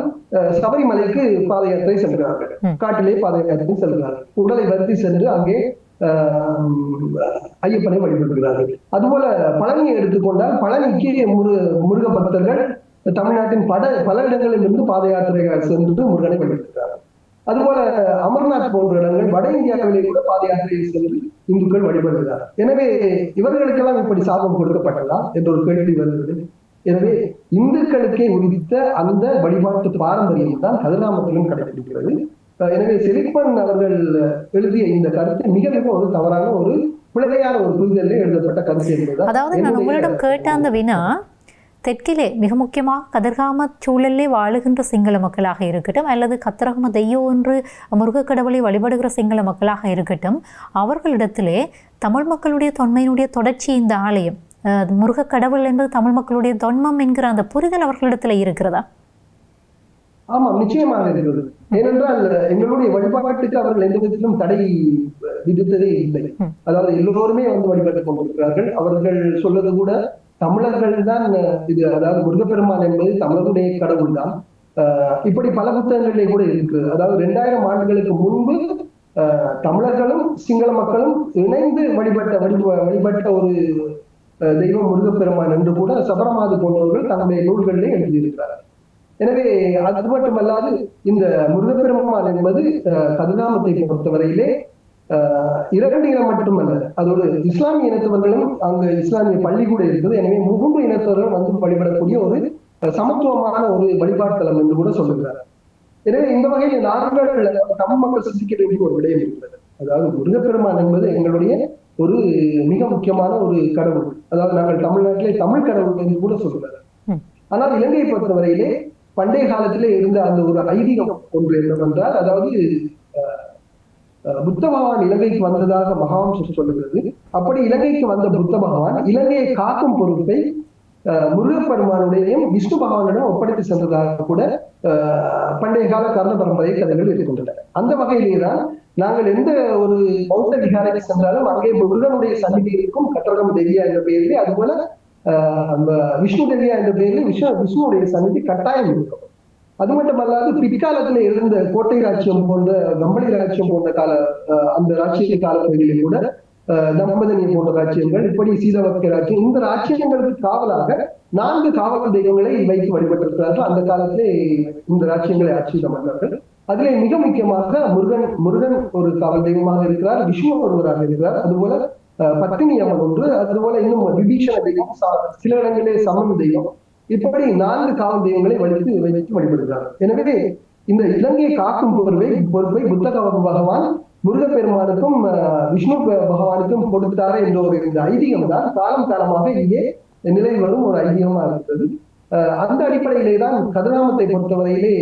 சபரிமலைக்கு பாத யாத்திரை செல்கிறார்கள், காட்டிலே பாத யாத்திரை செல்கிறார்கள், உடலை வருத்தி சென்று அங்கே ஐயப்பனை வழிபடுகிறார்கள். அதுபோல பழனியை எடுத்துக்கொண்டால் பழனிக்கு முருக பக்தர்கள் தமிழ்நாட்டின் பல இடங்களில் இருந்து பாத யாத்திரைகள் சென்று முருகனை வழிபடுகிறார்கள். அதுபோல அமர்நாத் போன்ற இடங்கள் வட இந்தியாவிலே கூட பாத யாத்திரையில் சென்று இந்துக்கள் வழிபடுகிறார்கள். எனவே இவர்களுக்கெல்லாம் இப்படி சாபம் கொடுக்கப்பட்டதா என்ற ஒரு கேள்வி வருகிறது. எனவே இந்துக்களுக்கே உரித்த அந்த வழிபாட்டு பாரம்பரியம் தான் கதிர்காமத்திலும் கடைபிடிக்கிறது. எனவே செழிப்பன் அவர்கள் எழுதிய இந்த கருத்து மிக மிக ஒரு தவறான ஒரு பிழையான ஒரு புரிதலில் எழுதப்பட்ட கருத்து என்பது. அதாவது நான் உங்களிடம் கேட்ட அந்த வினா தெற்கிலே மிக முக்கியமாக கதிர்காம சூழலே வாழுகின்ற சிங்கள மக்களாக இருக்கட்டும், அல்லது கத்திரகம தெய்யோ என்று முருக கடவுளை வழிபடுகிற சிங்கள மக்களாக இருக்கட்டும், அவர்களிடத்திலே தமிழ் மக்களுடைய தொன்மையினுடைய தொடர்ச்சி இந்த ஆலயம் முருக கடவுள் என்பது தமிழ் மக்களுடைய தொன்மம் என்கிற அந்த புரிதல் அவர்களிடத்துல இருக்கிறதா? ஆமாம், நிச்சயமாக இருக்கிறது. ஏனென்றால் எங்களுடைய வழிபாட்டுக்கு அவர்கள் எந்த விதத்திலும் தடை விதித்ததே இல்லை. அதாவது எல்லோருமே வந்து வழிபாட்டுக் கொண்டிருக்கிறார்கள். அவர்கள் சொல்வது கூட தமிழர்கள் தான் இது, அதாவது முருகப்பெருமான் என்பது தமிழருடைய கடவுள் தான். இப்படி பல புத்தகங்களிலே கூட இருக்கு. அதாவது 2000 ஆண்டுகளுக்கு முன்பு தமிழர்களும் சிங்கள மக்களும் இணைந்து வழிபட்ட ஒரு தெய்வம் முருகப்பெருமான் என்று கூட சபரமாது போன்றவர்கள் தங்களுடைய நூல்களிலே எழுதியிருக்கிறார்கள். எனவே அது மட்டுமல்லாது இந்த முருகப்பெருமான் என்பது கதிர்காமத்தை பொறுத்தவரையிலே 2 இனம் மட்டுமல்ல, அதோடு இஸ்லாமிய இனத்தவர்களும் அங்கு இஸ்லாமிய பள்ளி கூட இருக்குது. எனவே 3 இனத்தவர்கள் வந்து வழிபடக்கூடிய ஒரு சமத்துவமான ஒரு வழிபாட்டுத்தலம் என்று கூட சொல்லுகிறார். எனவே இந்த வகையில் நாங்கள் தமிழ் மக்கள் சிந்திக்க வேண்டிய ஒரு விடயம் இருக்கிறது. அதாவது முருகப்பெருமான் என்பது எங்களுடைய ஒரு மிக முக்கியமான ஒரு கடவுள். அதாவது நாங்கள் தமிழ்நாட்டிலே தமிழ் கடவுள் என்று கூட சொல்லுகிறார். ஆனால் இலங்கையை பொறுத்தவரையிலே பண்டைய காலத்திலே இருந்த அந்த ஒரு ஐதீகம் ஒன்று என்னவென்றால், அதாவது புத்த பகவான் இலங்கைக்கு வந்ததாக மகாவம்சம் சொல்லுகிறது. அப்படி இலங்கைக்கு வந்த புத்த பகவான் இலங்கையை காக்கும் பொறுப்பை முருகப்பெருமானுடையும் விஷ்ணு பகவானிடம் ஒப்படைத்து சென்றதாக கூட பண்டைய கால கர்ண பரம்பரை கதைகள் இருக்கின்றன. அந்த வகையிலே தான் நாங்கள் எந்த ஒரு பௌத்த விகாரைக்கு சென்றாலும் அங்கே முருகனுடைய சன்னிதி இருக்கும், கட்டரகம் தேவியா என்ற பெயரிலே, அதுபோல விஷ்ணு தேவியா என்ற பெயரில் விஷ்ணுடைய சன்னிதி கட்டாயம் இருக்கும். அது மட்டுமல்லாது பிற்காலத்தில் இருந்த கோட்டை ராஜ்யம் போன்ற கம்பளி ராஜ்யம் போன்ற அந்த ராஜ்ய காலப்பகுதியிலே கூட தம்பதனியை போன்ற ராஜ்யங்கள், இப்படி சீதவர்க்க ராஜ்யம், இந்த ராஜ்யங்களுக்கு காவலாக 4 காவல் தெய்வங்களை வைத்து வழிபட்டிருக்கிறார்கள் அந்த காலத்திலே இந்த ராஜ்யங்களை ஆட்சி செய்த மன்னர்கள். அதிலே மிக முக்கியமாக முருகன் ஒரு காவல் தெய்வமாக இருக்கிறார், விஷ்ணு ஒருவராக இருக்கிறார், அதுபோல பத்தினி அம்மன் ஒன்று, அதுபோல இன்னும் விபீஷண தெய்வம், சில இடங்களிலே சமன் தெய்வம், இப்படி 4 காவல் தெய்வங்களை வைத்து வழிபடுகிறார். எனவே இந்த இலங்கையை காக்கும் பொறுப்பை புத்த பகவான் முருகப்பெருமானுக்கும் விஷ்ணு பகவானுக்கும் கொடுத்தாரே என்ற ஒரு இந்த ஐதீகம் தான் காலம் காலமாக இங்கே நிலை வரும் ஒரு ஐதீகமாக இருக்கிறது. அந்த அடிப்படையிலே தான் கதிர்காமத்தை பொறுத்தவரையிலே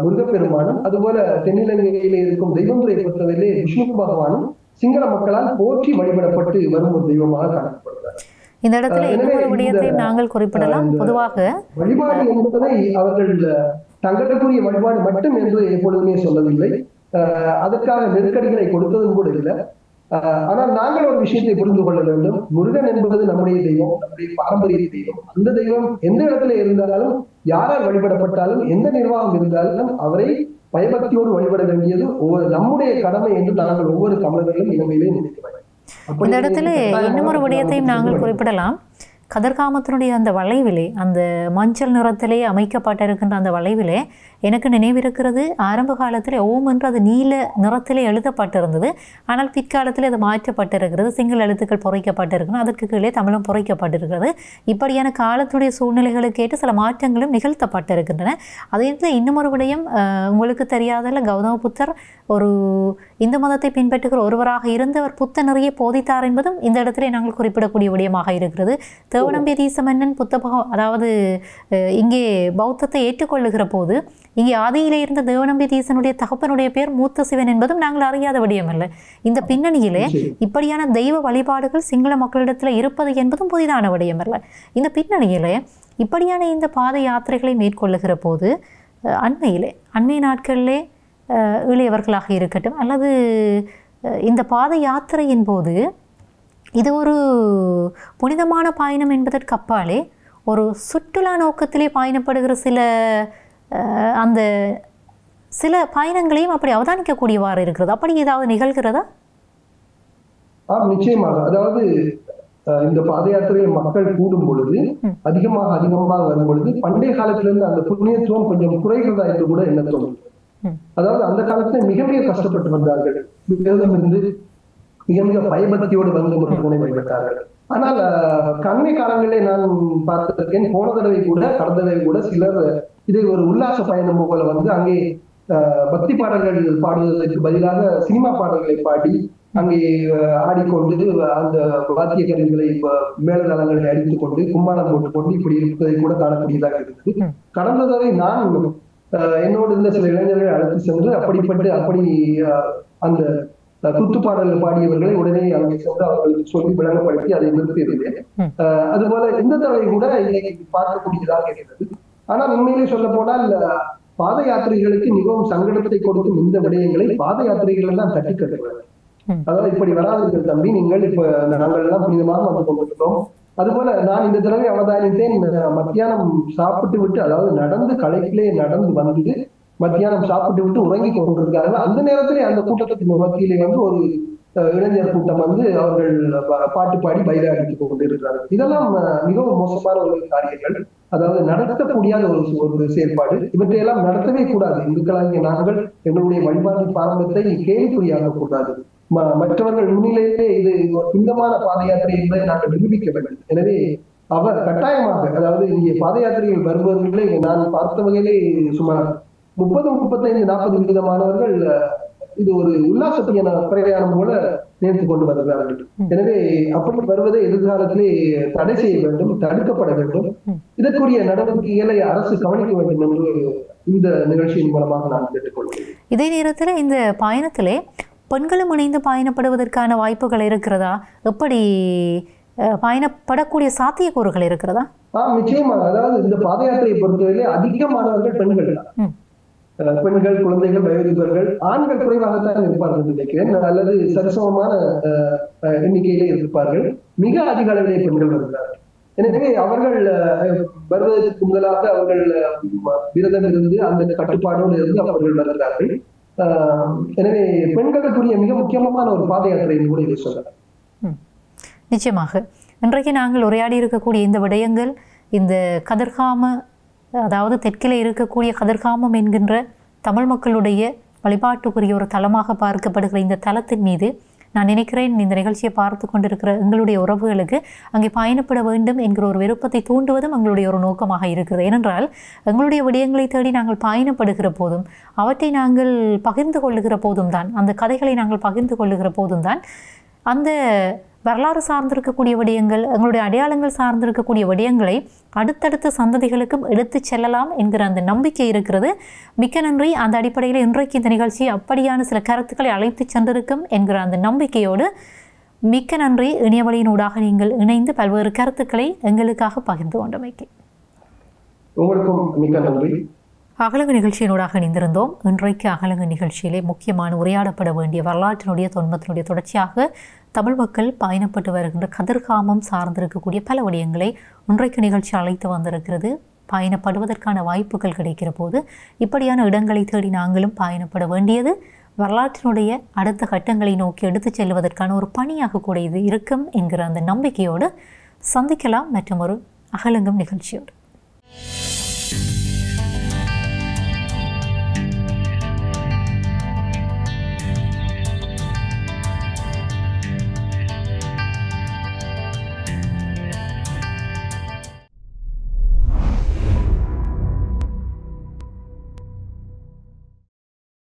முருகப்பெருமானும், அதுபோல தென்னிலங்கையிலே இருக்கும் தெய்வங்களை பொறுத்தவரையிலே விஷ்ணு பகவானும் சிங்கள மக்களால் போற்றி வழிபடப்பட்டு வரும் ஒரு தெய்வமாக காணப்படுகிறார். இந்த இடத்துல இன்னொரு விடயத்தை நாங்கள் குறிப்பிடலாம். பொதுவாக வழிபாடு என்பதை அவர்கள் தங்களுக்குரிய வழிபாடு மட்டும் என்று எப்பொழுதுமே சொல்லவில்லை. அதற்காக நெருக்கடிகளை கொடுத்ததும் கூட இல்லை. ஆனால் நாங்கள் ஒரு விஷயத்தை புரிந்து கொள்ள வேண்டும். முருகன் என்பது நம்முடைய தெய்வம், நம்முடைய பாரம்பரிய தெய்வம். அந்த தெய்வம் எந்த இடத்துல இருந்தாலும், யாரால் வழிபடப்பட்டாலும், எந்த நிர்வாகம் இருந்தாலும் அவரை பயபக்தியோடு வழிபட வேண்டியது நம்முடைய கடமை என்று நாங்கள் ஒவ்வொரு தமிழர்களும் இலங்கையிலே நினைக்க வேண்டும். இந்த இடத்துல இன்னொரு விடயத்தையும் நாங்கள் குறிப்பிடலாம். கதிர்காமத்தினுடைய அந்த வளைவிலே, அந்த மஞ்சள் நிறத்திலே அமைக்கப்பட்டிருக்கின்ற அந்த வளைவிலே எனக்கு நினைவிருக்கிறது, ஆரம்ப காலத்தில் ஓம் என்று அது நீல நிறத்திலே எழுதப்பட்டிருந்தது. ஆனால் பிற்காலத்தில் அது மாற்றப்பட்டிருக்கிறது, சிங்கள எழுத்துக்கள் பொறிக்கப்பட்டிருக்கிறது, அதற்கு கீழே தமிழும் பொறிக்கப்பட்டிருக்கிறது. இப்படியான காலத்துடைய சூழ்நிலைகளுக்கு ஏற்ற சில மாற்றங்களும் நிகழ்த்தப்பட்டிருக்கின்றன. அதே இன்னும் ஒரு விடயம், உங்களுக்கு தெரியாதல்ல, கௌதம புத்தர் ஒரு இந்து மதத்தை பின்பற்றுகிற ஒருவராக இருந்தவர் புத்த நிறைய போதித்தார் என்பதும் இந்த இடத்திலே நாங்கள் குறிப்பிடக்கூடிய விடயமாக இருக்கிறது. தேவநம்பிய தீச மன்னன் அதாவது இங்கே பௌத்தத்தை ஏற்றுக்கொள்ளுகிற போது இங்கே ஆதியிலே இருந்த தேவநம்பிய தீசனுடைய தகப்பனுடைய பேர் மூத்த சிவன் என்பதும் நாங்கள் அறியாத விடயம் அல்ல. இந்த பின்னணியிலே இப்படியான தெய்வ வழிபாடுகள் சிங்கள மக்களிடத்தில் இருப்பது என்பதும் புதிதான விடயம் அல்ல. இந்த பின்னணியிலே இப்படியான இந்த பாத யாத்திரைகளை மேற்கொள்ளுகிற போது அண்மை நாட்களிலே இளையவர்களாக இருக்கட்டும், அல்லது இந்த பாத யாத்திரையின் போது இது ஒரு புனிதமான பயணம் என்பதற்கு அப்பாலே ஒரு சுற்றுலா நோக்கத்திலே பயணப்படுகிற அந்த சில பயணங்களையும் அப்படி அவதானிக்கக்கூடியவாறு இருக்கிறது. அப்படி ஏதாவது நிகழ்கிறதா? நிச்சயமாக. அதாவது இந்த பாத யாத்திரையில் மக்கள் கூடும் பொழுது அதிகமாக வரும் பொழுது பண்டைய காலத்திலிருந்து அந்த புண்ணியத்துவம் கொஞ்சம் குறைகிறதா என்று கூட என்ன தோணும். அதாவது அந்த காலத்துல மிக மிக கஷ்டப்பட்டு வந்தார்கள். விரதம் இருந்து மிக பயபக்தியோடு வந்து முருகனை வழிபட்டார்கள். ஆனால் கண்ணை காலங்களிலே நான் பார்த்திருக்கேன். போன தடவை கூட கடந்த தடவை கூட சிலர் இதை ஒரு உல்லாச பயணம் போல வந்து அங்கே பக்தி பாடல்கள் பாடுவதற்கு பதிலாக சினிமா பாடல்களை பாடி அங்கே ஆடிக்கொண்டு அந்த வாத்திய கருவிகளை மேலதளங்களை அடித்துக் கொண்டு கும்மாளம் போட்டுக்கொண்டு இப்படி இருப்பதை கூட காணக்கூடியதாக இருந்தது. கடந்த தடவை நான் என்னோடு இருந்த சில இளைஞர்களை அழைத்து சென்று அப்படி அந்த குத்துப்பாடல்கள் பாடியவர்களை உடனே அங்கே சென்று அவர்களுக்கு சொல்லி விளங்கப்படுத்தி அதை நிறுத்தியிருந்தேன். அதுபோல இந்த தடவை கூட இதை பார்க்கக்கூடியதாக இருக்கிறது. ஆனால் உண்மையிலே சொல்ல போனால் பாத யாத்திரைகளுக்கு மிகவும் சங்கடத்தை கொடுக்கும் இந்த விடயங்களை பாத யாத்திரைகள் எல்லாம் தட்டி கட்டுவார்கள். அதாவது இப்படி வராதீர்கள் தம்பி, நீங்கள் இப்ப நாங்கள் எல்லாம் புனிதமாக வந்து கொண்டிருக்கிறோம். அதுபோல நான் இந்த தடவை அவதானித்தேன். மத்தியானம் சாப்பிட்டு விட்டு, அதாவது நடந்து களைப்பிலே நடந்து வந்து மத்தியானம் சாப்பிட்டு விட்டு உறங்கி கொண்டிருக்கார்கள். அந்த நேரத்திலே அந்த கூட்டத்துக்கு மத்தியிலே வந்து ஒரு இளைஞர் கூட்டம் வந்து அவர்கள் பாட்டு பாடி பைராடித்துக் கொண்டிருக்கிறார்கள். இதெல்லாம் மிகவும் மோசமான ஒரு காரியங்கள். அதாவது நடத்த முடியாத ஒரு செயற்பாடு. இவற்றையெல்லாம் நடத்தவே கூடாது. இந்துக்களாகிய நாங்கள் எங்களுடைய வழிபாட்டு பாரம்பரியத்தை கேள்விக்குறியாக கூடாது. மற்றவர்கள் முன்னிலேயே இது புனிதமான பாத யாத்திரை என்பதை நாங்கள் நிரூபிக்க வேண்டும். எனவே அவர் கட்டாயமாக, அதாவது இங்கே பாத யாத்திரையில் வருபவர்களே நான் பார்த்த வகையிலே சுமார் 30-35-40 மாணவர்கள் இது ஒரு உல்லாச பிரயாணம் போல நினைத்து கொண்டு வருகிறார்கள். எனவே அப்படி வருவதை எதிர்காலத்திலே தடை செய்ய வேண்டும், தடுக்கப்பட வேண்டும். இதற்குரிய நடவடிக்கைகளை அரசு கவனிக்க வேண்டும் என்று இந்த நிகழ்ச்சியின் மூலமாக நான் கேட்டுக்கொள்கிறேன். இதே நேரத்தில் இந்த பயணத்திலே பெண்களும் இணைந்து பயணப்படுவதற்கான வாய்ப்புகள் இருக்கிறதா? எப்படி பயணப்படக்கூடிய சாத்தியக்கூறுகள் இருக்கிறதா? நிச்சயமாக. அதாவது இந்த பாத யாத்திரையை பொறுத்தவரையிலே அதிகமானவர்கள் பெண்கள் தான். பெண்கள், குழந்தைகள், வயோதிபர்கள், ஆண்கள் குறைவாகத்தான் இருப்பார்கள் நினைக்கிறேன், அல்லது சரிசமமான எண்ணிக்கையிலே இருப்பார்கள். மிக அதிக அளவிலே பெண்கள் வருகிறார்கள். எனவே அவர்கள் வருவதற்கு முதலாக அவர்கள் விரதம் இருந்து அந்த கட்டுப்பாடோடு இருந்து அவர்கள் வருகிறார்கள். எனவே பெண்களுக்குரிய மிக முக்கியமான ஒரு பாத யாத்திரை என்று கூட இதை சொல்லலாம். நிச்சயமாக இன்றைக்கு நாங்கள் உரையாடி இருக்கக்கூடிய இந்த விடயங்கள் இந்த கதிர்காம, அதாவது தெற்கிலே இருக்கக்கூடிய கதிர்காமம் என்கின்ற தமிழ் மக்களுடைய வழிபாட்டுக்குரிய ஒரு தலமாக பார்க்கப்படுகிற இந்த தலத்தின் மீது நான் நினைக்கிறேன் இந்த நிகழ்ச்சியை பார்த்து கொண்டிருக்கிற எங்களுடைய உறவுகளுக்கு அங்கே பயணப்பட வேண்டும் என்கிற ஒரு விருப்பத்தை தூண்டுவதும் எங்களுடைய ஒரு நோக்கமாக இருக்கிறது. ஏனென்றால் எங்களுடைய விடயங்களை தேடி நாங்கள் பயணப்படுகிற போதும், அவற்றை நாங்கள் பகிர்ந்து கொள்ளுகிற போதும் தான், அந்த கதைகளை நாங்கள் பகிர்ந்து கொள்ளுகிற போதும் தான் அந்த வரலாறு சார்ந்திருக்கக்கூடிய விடயங்கள், எங்களுடைய அடையாளங்கள் சார்ந்திருக்கக்கூடிய விடயங்களை அடுத்தடுத்த சந்ததிகளுக்கும் எடுத்து செல்லலாம் என்கிற அந்த நம்பிக்கை இருக்கிறது. மிக்க நன்றி. அந்த அடிப்படையில் இன்றைக்கு இந்த நிகழ்ச்சி அப்படியான சில கருத்துக்களை அழைத்து சென்றிருக்கும் என்கிற அந்த நம்பிக்கையோடு மிக்க நன்றி. இணையவழியினூடாக நீங்கள் இணைந்து பல்வேறு கருத்துக்களை எங்களுக்காக பகிர்ந்து கொண்டமைக்கு உங்களுக்கும் மிக்க நன்றி. அகலங்கு நிகழ்ச்சியினூடாக இணைந்திருந்தோம். இன்றைக்கு அகலங்கு நிகழ்ச்சியிலே முக்கியமான உரையாடப்பட வேண்டிய வரலாற்றினுடைய தொன்மத்தினுடைய தொடர்ச்சியாக தமிழ் மக்கள் பயணப்பட்டு வருகின்ற கதிர்காமம் சார்ந்திருக்கக்கூடிய பல விடயங்களை இன்றைக்கு நிகழ்ச்சி அழைத்து வந்திருக்கிறது. பயணப்படுவதற்கான வாய்ப்புகள் கிடைக்கிற போது இப்படியான இடங்களை தேடி நாங்களும் பயணப்பட வேண்டியது வரலாற்றினுடைய அடுத்த கட்டங்களை நோக்கி எடுத்துச் செல்வதற்கான ஒரு பணியாக கூட இது இருக்கும் என்கிற அந்த நம்பிக்கையோடு சந்திக்கலாம் மற்றொரு அகலங்கும் நிகழ்ச்சியோடு.